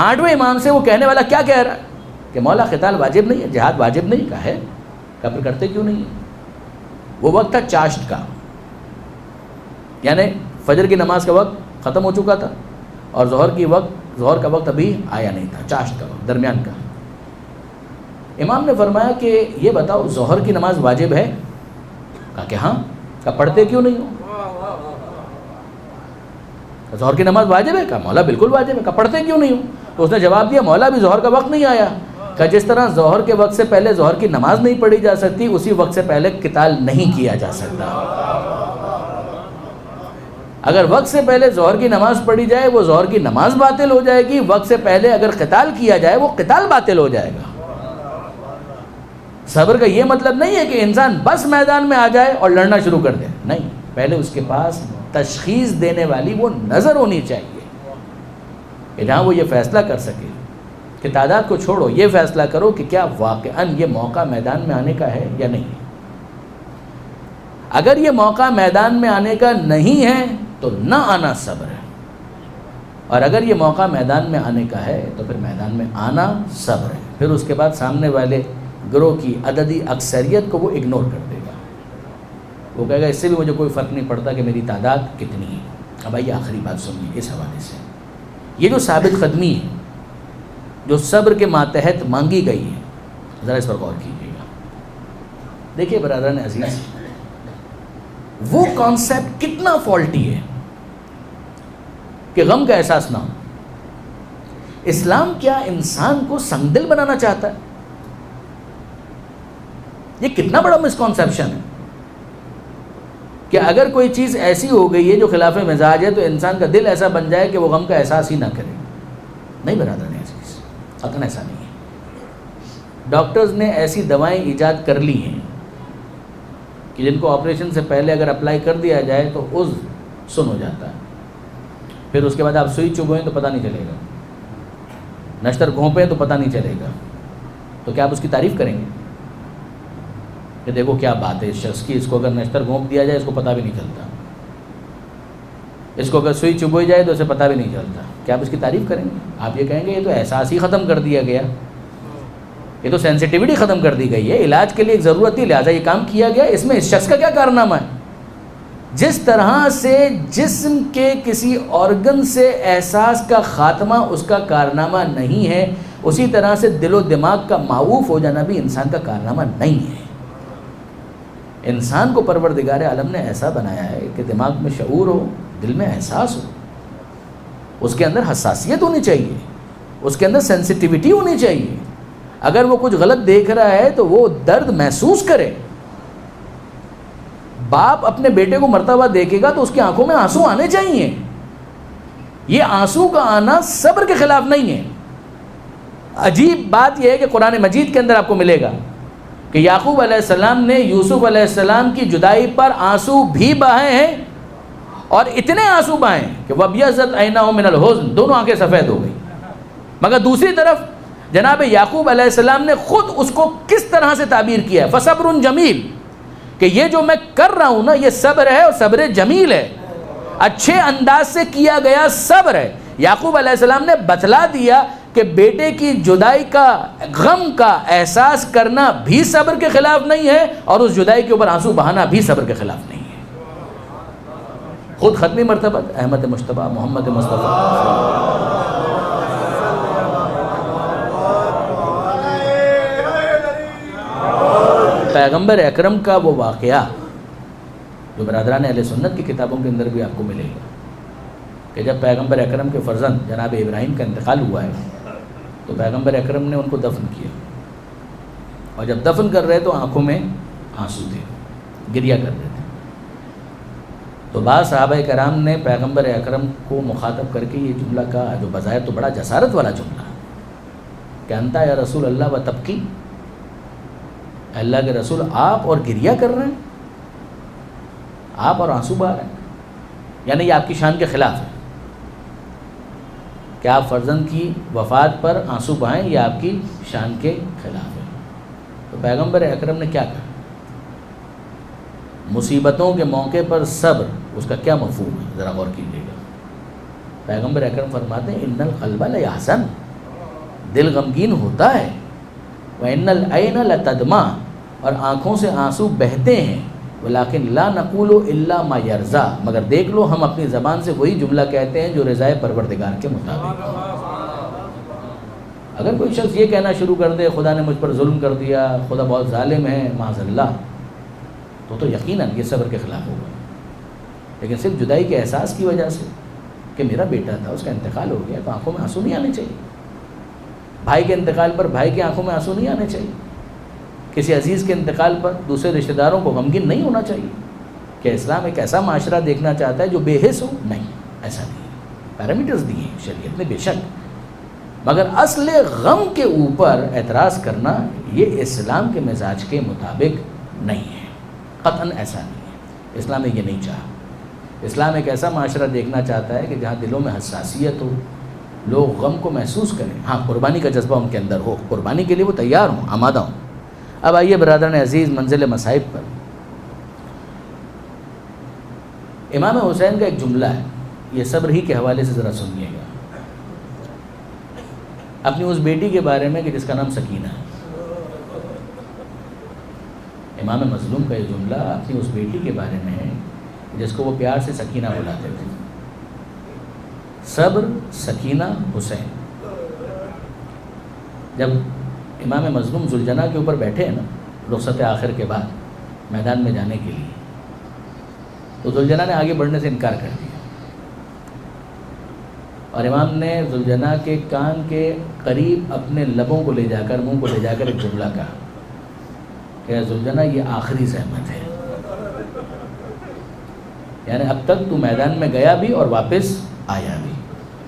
8ویں امام سے وہ کہنے والا کیا کہہ رہا ہے کہ مولا قتال واجب نہیں ہے، جہاد واجب نہیں. کہا ہے. کہا پھر کرتے کیوں نہیں ہے؟ وہ وقت تھا چاشت کا، یعنی فجر کی نماز کا وقت ختم ہو چکا تھا اور ظہر کا وقت ابھی آیا نہیں تھا، چاشت کا وقت، درمیان کا. امام نے فرمایا کہ یہ بتاؤ ظہر کی نماز واجب ہے؟ کہا کہ ہاں. کہا پڑھتے کیوں نہیں ہو؟ ظہر کی نماز واجب ہے؟ کہا مولا بالکل واجب ہے. کہا پڑھتے کیوں نہیں ہو؟ تو اس نے جواب دیا مولا بھی ظہر کا وقت نہیں آیا. کہا جس طرح ظہر کے وقت سے پہلے ظہر کی نماز نہیں پڑھی جا سکتی، اسی وقت سے پہلے قتال نہیں کیا جا سکتا. اگر وقت سے پہلے ظہر کی نماز پڑھی جائے وہ ظہر کی نماز باطل ہو جائے گی، وقت سے پہلے اگر قتال کیا جائے وہ قتال باطل ہو جائے گا. صبر کا یہ مطلب نہیں ہے کہ انسان بس میدان میں آ جائے اور لڑنا شروع کر دے، نہیں. پہلے اس کے پاس تشخیص دینے والی وہ نظر ہونی چاہیے کہ جہاں وہ یہ فیصلہ کر سکے کہ تعداد کو چھوڑو، یہ فیصلہ کرو کہ کیا واقعاً یہ موقع میدان میں آنے کا ہے یا نہیں. اگر یہ موقع میدان میں آنے کا نہیں ہے تو نہ آنا صبر ہے، اور اگر یہ موقع میدان میں آنے کا ہے تو پھر میدان میں آنا صبر ہے. پھر اس کے بعد سامنے والے گروہ کی عددی اکثریت کو وہ اگنور کر دے گا. وہ کہے گا اس سے بھی مجھے کوئی فرق نہیں پڑتا کہ میری تعداد کتنی ہے. اب آئیے آخری بات سنیے اس حوالے سے. یہ جو ثابت قدمی ہے جو صبر کے ماتحت مانگی گئی ہے، ذرا اس پر غور کیجیے گا. دیکھیے برادران عزیز، وہ کانسیپٹ کتنا فالٹی ہے کہ غم کا احساس نہ ہو. اسلام کیا انسان کو سنگ دل بنانا چاہتا ہے؟ یہ کتنا بڑا مسکانسیپشن ہے کہ اگر کوئی چیز ایسی ہو گئی ہے جو خلاف مزاج ہے تو انسان کا دل ایسا بن جائے کہ وہ غم کا احساس ہی نہ کرے. نہیں برادران عزیز، قطعاً ایسا نہیں ہے. ڈاکٹرز نے ایسی دوائیں ایجاد کر لی ہیں کہ جن کو آپریشن سے پہلے اگر اپلائی کر دیا جائے تو اس سن ہو جاتا ہے. پھر اس کے بعد آپ سوئی چبھوئیں تو پتہ نہیں چلے گا, نشتر گھونپیں تو پتہ نہیں چلے گا, تو کیا آپ اس کی تعریف کریں گے کہ دیکھو کیا بات ہے اس شخص کی, اس کو اگر نشتر گھونپ دیا جائے اس کو پتہ بھی نہیں چلتا, اس کو اگر سوئی چبھوئی جائے تو اسے پتہ بھی نہیں چلتا, کیا آپ اس کی تعریف کریں گے؟ آپ یہ کہیں گے یہ تو احساس ہی ختم کر دیا گیا, یہ تو سینسٹیوٹی ختم کر دی گئی ہے, علاج کے لیے ایک ضرورت تھی لہٰذا یہ کام کیا گیا, اس میں اس شخص کا کیا کارنامہ ہے؟ جس طرح سے جسم کے کسی آرگن سے احساس کا خاتمہ اس کا کارنامہ نہیں ہے, اسی طرح سے دل و دماغ کا معوف ہو جانا بھی انسان کا کارنامہ نہیں ہے. انسان کو پروردگار عالم نے ایسا بنایا ہے کہ دماغ میں شعور ہو, دل میں احساس ہو, اس کے اندر حساسیت ہونی چاہیے, اس کے اندر سینسٹیوٹی ہونی چاہیے. اگر وہ کچھ غلط دیکھ رہا ہے تو وہ درد محسوس کرے. باپ اپنے بیٹے کو مرتا ہوا دیکھے گا تو اس کی آنکھوں میں آنسو آنے چاہیے. یہ آنسو کا آنا صبر کے خلاف نہیں ہے. عجیب بات یہ ہے کہ قرآن مجید کے اندر آپ کو ملے گا کہ یعقوب علیہ السلام نے یوسف علیہ السلام کی جدائی پر آنسو بھی بہائے ہیں, اور اتنے آنسو بہائے کہ وَبْيَضَّتْ عَيْنَاهُ مِنَ الْحُزْنِ, دونوں آنکھیں سفید ہو گئی. مگر دوسری طرف جناب یعقوب علیہ السلام نے خود اس کو کس طرح سے تعبیر کیا ہے, فَصَبْرٌ جَمِيلٌ, کہ یہ جو میں کر رہا ہوں نا یہ صبر ہے, اور صبر جمیل ہے, اچھے انداز سے کیا گیا صبر ہے. یعقوب علیہ السلام نے بتلا دیا کہ بیٹے کی جدائی کا غم کا احساس کرنا بھی صبر کے خلاف نہیں ہے, اور اس جدائی کے اوپر آنسو بہانا بھی صبر کے خلاف نہیں ہے. خود ختمی مرتبہ احمد مجتبیٰ محمد مصطفیٰ پیغمبر اکرم کا وہ واقعہ جو برادران اہل سنت کی کتابوں کے اندر بھی آپ کو ملے گا کہ جب پیغمبر اکرم کے فرزند جناب ابراہیم کا انتقال ہوا ہے تو پیغمبر اکرم نے ان کو دفن کیا, اور جب دفن کر رہے تو آنکھوں میں آنسو تھے, گریا کر رہے تھے. تو بعض صحابہ کرام نے پیغمبر اکرم کو مخاطب کر کے یہ جملہ کہا جو بظاہر تو بڑا جسارت والا جملہ کہ انتا یا رسول اللہ و تبکی, اللہ کے رسول آپ اور گریا کر رہے ہیں, آپ اور آنسو بہا رہے ہیں, یعنی یہ آپ کی شان کے خلاف ہے کہ آپ فرزند کی وفات پر آنسو بہائیں, یہ آپ کی شان کے خلاف ہے. تو پیغمبر اکرم نے کیا کہا؟ مصیبتوں کے موقع پر صبر اس کا کیا مفہوم ہے, ذرا غور کیجیے گا. پیغمبر اکرم فرماتے ہیں ان القلب لیحزن, دل غمگین ہوتا ہے, وَإِنَّ الْعَيْنَ لَتَدْمَعُ, اور آنکھوں سے آنسو بہتے ہیں, وَلَكِنْ لَا نَقُولُ إِلَّا مَا يَرْضَى, مگر دیکھ لو ہم اپنی زبان سے وہی جملہ کہتے ہیں جو رضائے پروردگار کے مطابق. اگر کوئی شخص یہ کہنا شروع کر دے خدا نے مجھ پر ظلم کر دیا, خدا بہت ظالم ہے, معاذ اللہ, تو یقیناً یہ صبر کے خلاف ہوگا. لیکن صرف جدائی کے احساس کی وجہ سے کہ میرا بیٹا تھا اس کا انتقال ہو گیا تو آنکھوں میں آنسو نہیں آنے چاہیے. بھائی کے انتقال پر بھائی کی آنکھوں میں آنسو نہیں آنے چاہیے. کسی عزیز کے انتقال پر دوسرے رشتہ داروں کو غمگین نہیں ہونا چاہیے. کہ اسلام ایک ایسا معاشرہ دیکھنا چاہتا ہے جو بے حس ہو؟ نہیں, ایسا نہیں ہے. پیرامیٹرز دیے ہیں شریعت نے بے شک, مگر اصل غم کے اوپر اعتراض کرنا یہ اسلام کے مزاج کے مطابق نہیں ہے, قطعاً ایسا نہیں ہے. اسلام نے یہ نہیں چاہا. اسلام ایک ایسا معاشرہ دیکھنا چاہتا ہے کہ جہاں دلوں میں حساسیت ہو, لوگ غم کو محسوس کریں, ہاں قربانی کا جذبہ ان کے اندر ہو, قربانی کے لیے وہ تیار ہوں, آمادہ ہوں. اب آئیے برادران عزیز منزل مصائب پر. امام حسین کا ایک جملہ ہے, یہ صبر ہی کے حوالے سے ذرا سنیے گا, اپنی اس بیٹی کے بارے میں کہ جس کا نام سکینہ ہے. امام مظلوم کا یہ جملہ اپنی اس بیٹی کے بارے میں ہے جس کو وہ پیار سے سکینہ بلاتے تھے. صبر سکینہ حسین. جب امام مظلوم ذوالجناح کے اوپر بیٹھے ہیں نا رخصت آخر کے بعد میدان میں جانے کے لیے, تو ذوالجناح نے آگے بڑھنے سے انکار کر دیا, اور امام نے ذوالجناح کے کان کے قریب اپنے لبوں کو لے جا کر, منہ کو لے جا کر ایک جملہ کہا کہ ذوالجناح یہ آخری زحمت ہے, یعنی اب تک تو میدان میں گیا بھی اور واپس آیا بھی,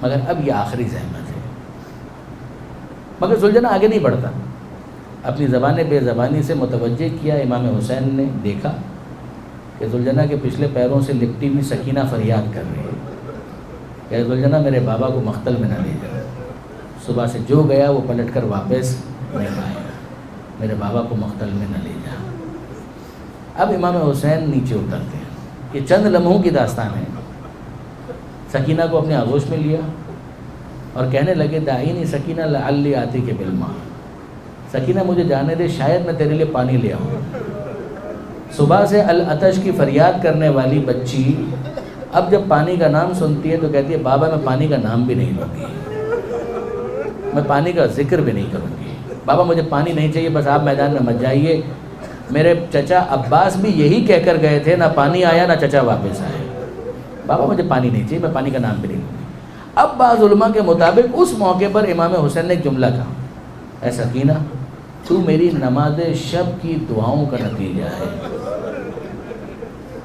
مگر اب یہ آخری زحمت ہے. مگر ذوالجناح آگے نہیں بڑھتا, اپنی زبان بے زبانی سے متوجہ کیا. امام حسین نے دیکھا کہ زلجنا کے پچھلے پیروں سے لپٹی ہوئی سکینہ فریاد کر رہی ہے کہ زلجنا میرے بابا کو مقتل میں نہ لے جا، صبح سے جو گیا وہ پلٹ کر واپس نہیں آئے، میرے بابا کو مقتل میں نہ لے جا۔ اب امام حسین نیچے اترتے ہیں، یہ چند لمحوں کی داستان ہے۔ سکینہ کو اپنے آغوش میں لیا اور کہنے لگے داعینی سکینہ لعلی آتی کے بالماء، سکینہ مجھے جانے دے، شاید میں تیرے لیے پانی لے آؤں۔ صبح سے العطش کی فریاد کرنے والی بچی اب جب پانی کا نام سنتی ہے تو کہتی ہے بابا میں پانی کا نام بھی نہیں لوں گی، میں پانی کا ذکر بھی نہیں کروں گی، بابا مجھے پانی نہیں چاہیے، بس آپ میدان میں مت جائیے۔ میرے چچا عباس بھی یہی کہہ کر گئے تھے، نہ پانی آیا نہ چچا واپس آئے، بابا مجھے پانی نہیں چاہیے، میں پانی کا نام بھی نہیں لوں گی۔ اب بعض علماء کے مطابق اس موقع پر امام حسین نے ایک جملہ کہا، اے سکینہ تو میری نماز شب کی دعاؤں کا نتیجہ ہے،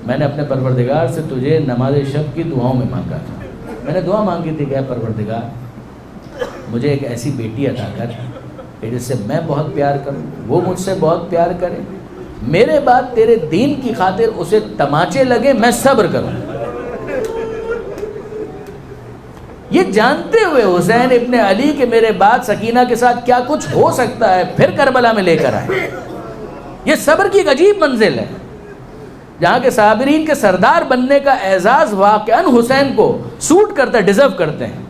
میں نے اپنے پروردگار سے تجھے نماز شب کی دعاؤں میں مانگا تھا، میں نے دعا مانگی تھی کہ اے پروردگار مجھے ایک ایسی بیٹی عطا کر کہ جس سے میں بہت پیار کروں، وہ مجھ سے بہت پیار کرے، میرے بعد تیرے دین کی خاطر اسے تماچے لگے، میں صبر کروں۔ یہ جانتے ہوئے حسین ابن علی کہ میرے بعد سکینہ کے ساتھ کیا کچھ ہو سکتا ہے، پھر کربلا میں لے کر آئے۔ یہ صبر کی ایک عجیب منزل ہے جہاں کے صابرین کے سردار بننے کا اعزاز واقعاً حسین کو سوٹ کرتا ہے، ڈیزرو کرتے ہیں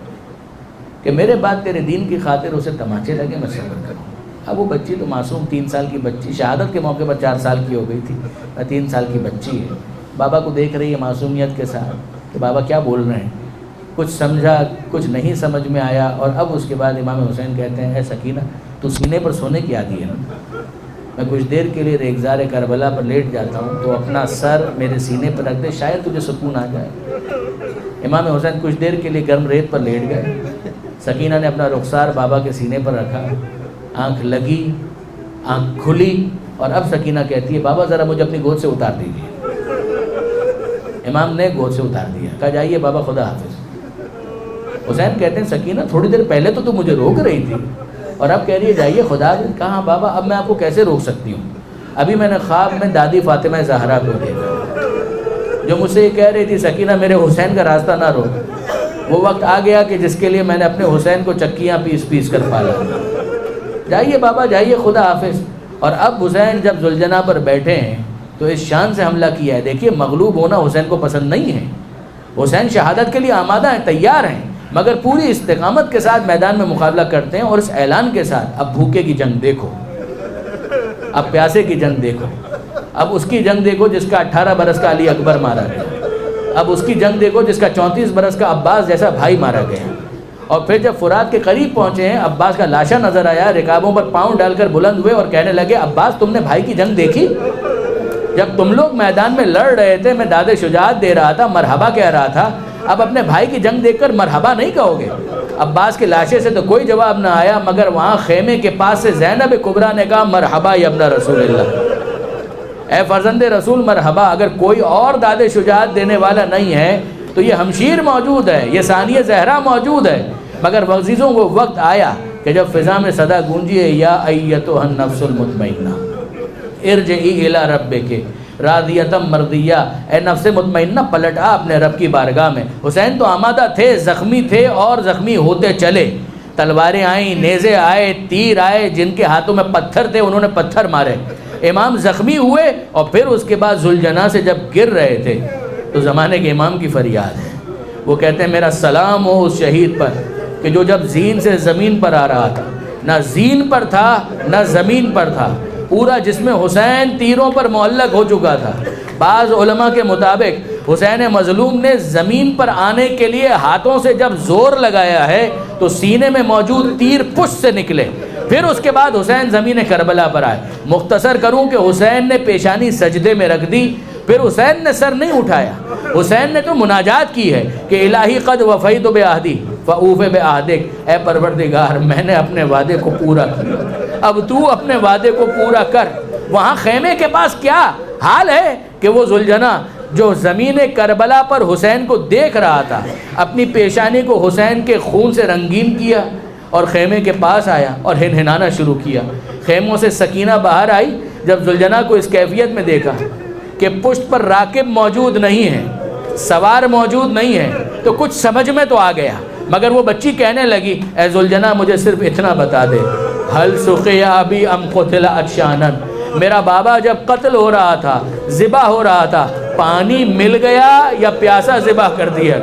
کہ میرے بعد تیرے دین کی خاطر اسے تماچے لگے، میں صبر کروں۔ اب وہ بچی تو معصوم 3 سال کی بچی، شہادت کے موقع پر 4 سال کی ہو گئی تھی، 3 سال کی بچی ہے، بابا کو دیکھ رہی ہے معصومیت کے ساتھ کہ بابا کیا بول رہے ہیں، کچھ سمجھا کچھ نہیں سمجھ میں آیا۔ اور اب اس کے بعد امام حسین کہتے ہیں اے سکینہ تو سینے پر سونے کی عادی ہے نا، میں کچھ دیر کے لیے ریگزار کربلا پر لیٹ جاتا ہوں تو اپنا سر میرے سینے پر رکھ دے، شاید تجھے سکون آ جائے۔ امام حسین کچھ دیر کے لیے گرم ریت پر لیٹ گئے، سکینہ نے اپنا رخسار بابا کے سینے پر رکھا، آنکھ لگی، آنکھ کھلی، اور اب سکینہ کہتی ہے بابا ذرا مجھے اپنی گود سے اتار دیجیے۔ امام نے گود سے اتار دیا، کہا جائیے بابا خدا حافظ۔ حسین کہتے ہیں سکینہ تھوڑی دیر پہلے تو مجھے روک رہی تھی اور اب کہہ رہی ہے جائیے خدا حافظ۔ کہاں بابا اب میں آپ کو کیسے روک سکتی ہوں، ابھی میں نے خواب میں دادی فاطمہ زہرا کو دیکھا جو مجھ سے یہ کہہ رہی تھی سکینہ میرے حسین کا راستہ نہ روک، وہ وقت آ گیا کہ جس کے لیے میں نے اپنے حسین کو چکیاں پیس پیس کر پالا، جائیے بابا جائیے خدا حافظ۔ اور اب حسین جب ذوالجناح پر بیٹھے ہیں تو اس شان سے حملہ کیا ہے، دیکھیے مغلوب ہونا حسین کو پسند نہیں ہے، حسین شہادت کے لیے آمادہ ہیں، تیار ہیں، مگر پوری استقامت کے ساتھ میدان میں مقابلہ کرتے ہیں اور اس اعلان کے ساتھ اب بھوکے کی جنگ دیکھو، اب پیاسے کی جنگ دیکھو، اب اس کی جنگ دیکھو جس کا 18 برس کا علی اکبر مارا گیا، اب اس کی جنگ دیکھو جس کا 34 برس کا عباس جیسا بھائی مارا گیا۔ اور پھر جب فرات کے قریب پہنچے ہیں عباس کا لاشا نظر آیا، رکابوں پر پاؤں ڈال کر بلند ہوئے اور کہنے لگے عباس تم نے بھائی کی جنگ دیکھی؟ جب تم لوگ میدان میں لڑ رہے تھے میں داد شجاعت دے رہا تھا، مرحبا کہہ رہا تھا، اب اپنے بھائی کی جنگ دیکھ کر مرحبا نہیں کہو گے؟ عباس کے لاشے سے تو کوئی جواب نہ آیا، مگر وہاں خیمے کے پاس سے زینب کبریٰ نے کہا مرحبا یا ابن رسول اللہ، اے فرزند رسول مرحبا۔ اگر کوئی اور داد شجاعت دینے والا نہیں ہے تو یہ ہمشیر موجود ہے، یہ ثانیہ زہرا موجود ہے، مگر عزیزوں وہ وقت آیا کہ جب فضا میں صدا گونجی ہے یا ایتھا النفس المطمئنہ ارجعی الی ربک راضیۃ مرضیہ، اے نفس مطمئنہ پلٹ آ اپنے رب کی بارگاہ میں۔ حسین تو آمادہ تھے، زخمی تھے اور زخمی ہوتے چلے، تلواریں آئیں، نیزے آئے، تیر آئے، جن کے ہاتھوں میں پتھر تھے انہوں نے پتھر مارے، امام زخمی ہوئے۔ اور پھر اس کے بعد ذوالجناح سے جب گر رہے تھے تو زمانے کے امام کی فریاد ہے، وہ کہتے ہیں میرا سلام ہو اس شہید پر کہ جو جب زین سے زمین پر آ رہا تھا، نہ زین پر تھا نہ زمین پر تھا، پورا جسم حسین تیروں پر معلق ہو چکا تھا۔ بعض علماء کے مطابق حسین مظلوم نے زمین پر آنے کے لیے ہاتھوں سے جب زور لگایا ہے تو سینے میں موجود تیر پشت سے نکلے، پھر اس کے بعد حسین زمین کربلا پر آئے۔ مختصر کروں کہ حسین نے پیشانی سجدے میں رکھ دی، پھر حسین نے سر نہیں اٹھایا، حسین نے تو مناجات کی ہے کہ الہی قد وفیت بعہدی فاوف بعہدک، اے پروردگار میں نے اپنے وعدے کو پورا کیا، اب تو اپنے وعدے کو پورا کر۔ وہاں خیمے کے پاس کیا حال ہے کہ وہ ذوالجناح جو زمین کربلا پر حسین کو دیکھ رہا تھا، اپنی پیشانی کو حسین کے خون سے رنگین کیا اور خیمے کے پاس آیا اور ہنہنانا شروع کیا۔ خیموں سے سکینہ باہر آئی جب ذوالجناح کو اس کیفیت میں دیکھا کہ پشت پر راکب موجود نہیں ہے، سوار موجود نہیں ہے، تو کچھ سمجھ میں تو آ گیا، مگر وہ بچی کہنے لگی اے ذوالجناح مجھے صرف اتنا بتا دے، حل سقی ابی ام قتل عطشانا، میرا بابا جب قتل ہو رہا تھا، ذبح ہو رہا تھا، پانی مل گیا یا پیاسا ذبح کر دیا؟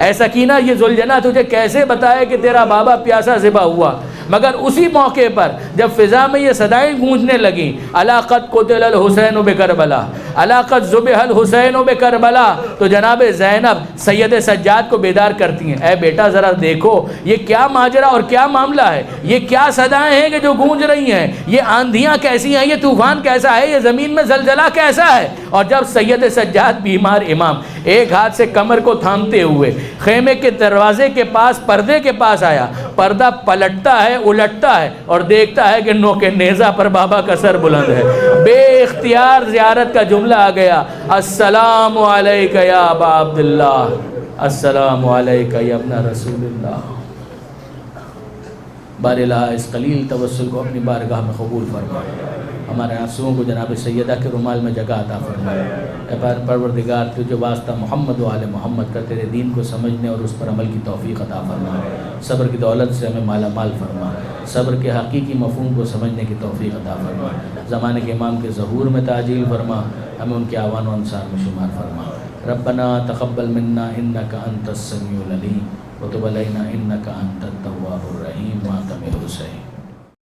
اے سکینہ یہ ذوالجناح تجھے کیسے بتائے کہ تیرا بابا پیاسا ذبح ہوا؟ مگر اسی موقع پر جب فضا میں یہ صدائیں گونجنے لگیں، الا قد قتل الحسین بکربلا، الا قد ذبح الحسین بکربلا، تو جناب زینب سید سجاد کو بیدار کرتی ہیں، اے بیٹا ذرا دیکھو یہ کیا ماجرا اور کیا معاملہ ہے، یہ کیا صدائیں ہیں کہ جو گونج رہی ہیں، یہ آندھیاں کیسی ہیں، یہ طوفان کیسا ہے، یہ زمین میں زلزلہ کیسا ہے؟ اور جب سید سجاد بیمار امام ایک ہاتھ سے کمر کو تھامتے ہوئے خیمے کے دروازے کے پاس پردے کے پاس آیا، پردہ پلٹتا ہے، الٹتا ہے اور دیکھتا ہے کہ نوک نیزہ پر بابا کا سر بلند ہے، بے اختیار زیارت کا جملہ آ گیا، السلام علیکہ یا ابا عبداللہ، السلام علیکہ یا ابن رسول اللہ۔ بار الہ اس قلیل توسل کو اپنی بارگاہ میں قبول فرما، ہمارے آنسوؤں کو جناب سیدہ کے رومال میں جگہ عطا فرما۔ اے پروردگار تجھے واسطہ محمد و آل محمد کا تیرے دین کو سمجھنے اور اس پر عمل کی توفیق عطا فرما، صبر کی دولت سے ہمیں مالا مال فرما، صبر کے حقیقی مفہوم کو سمجھنے کی توفیق عطا فرما، زمانے کے امام کے ظہور میں تعجیل فرما، ہمیں ان کے اعوان و انصار میں شمار فرما۔ ربنا تقبل منا انک انت السمیع العلیم وتب علینا انک انت التواب الرحیم۔ ماتم حسین۔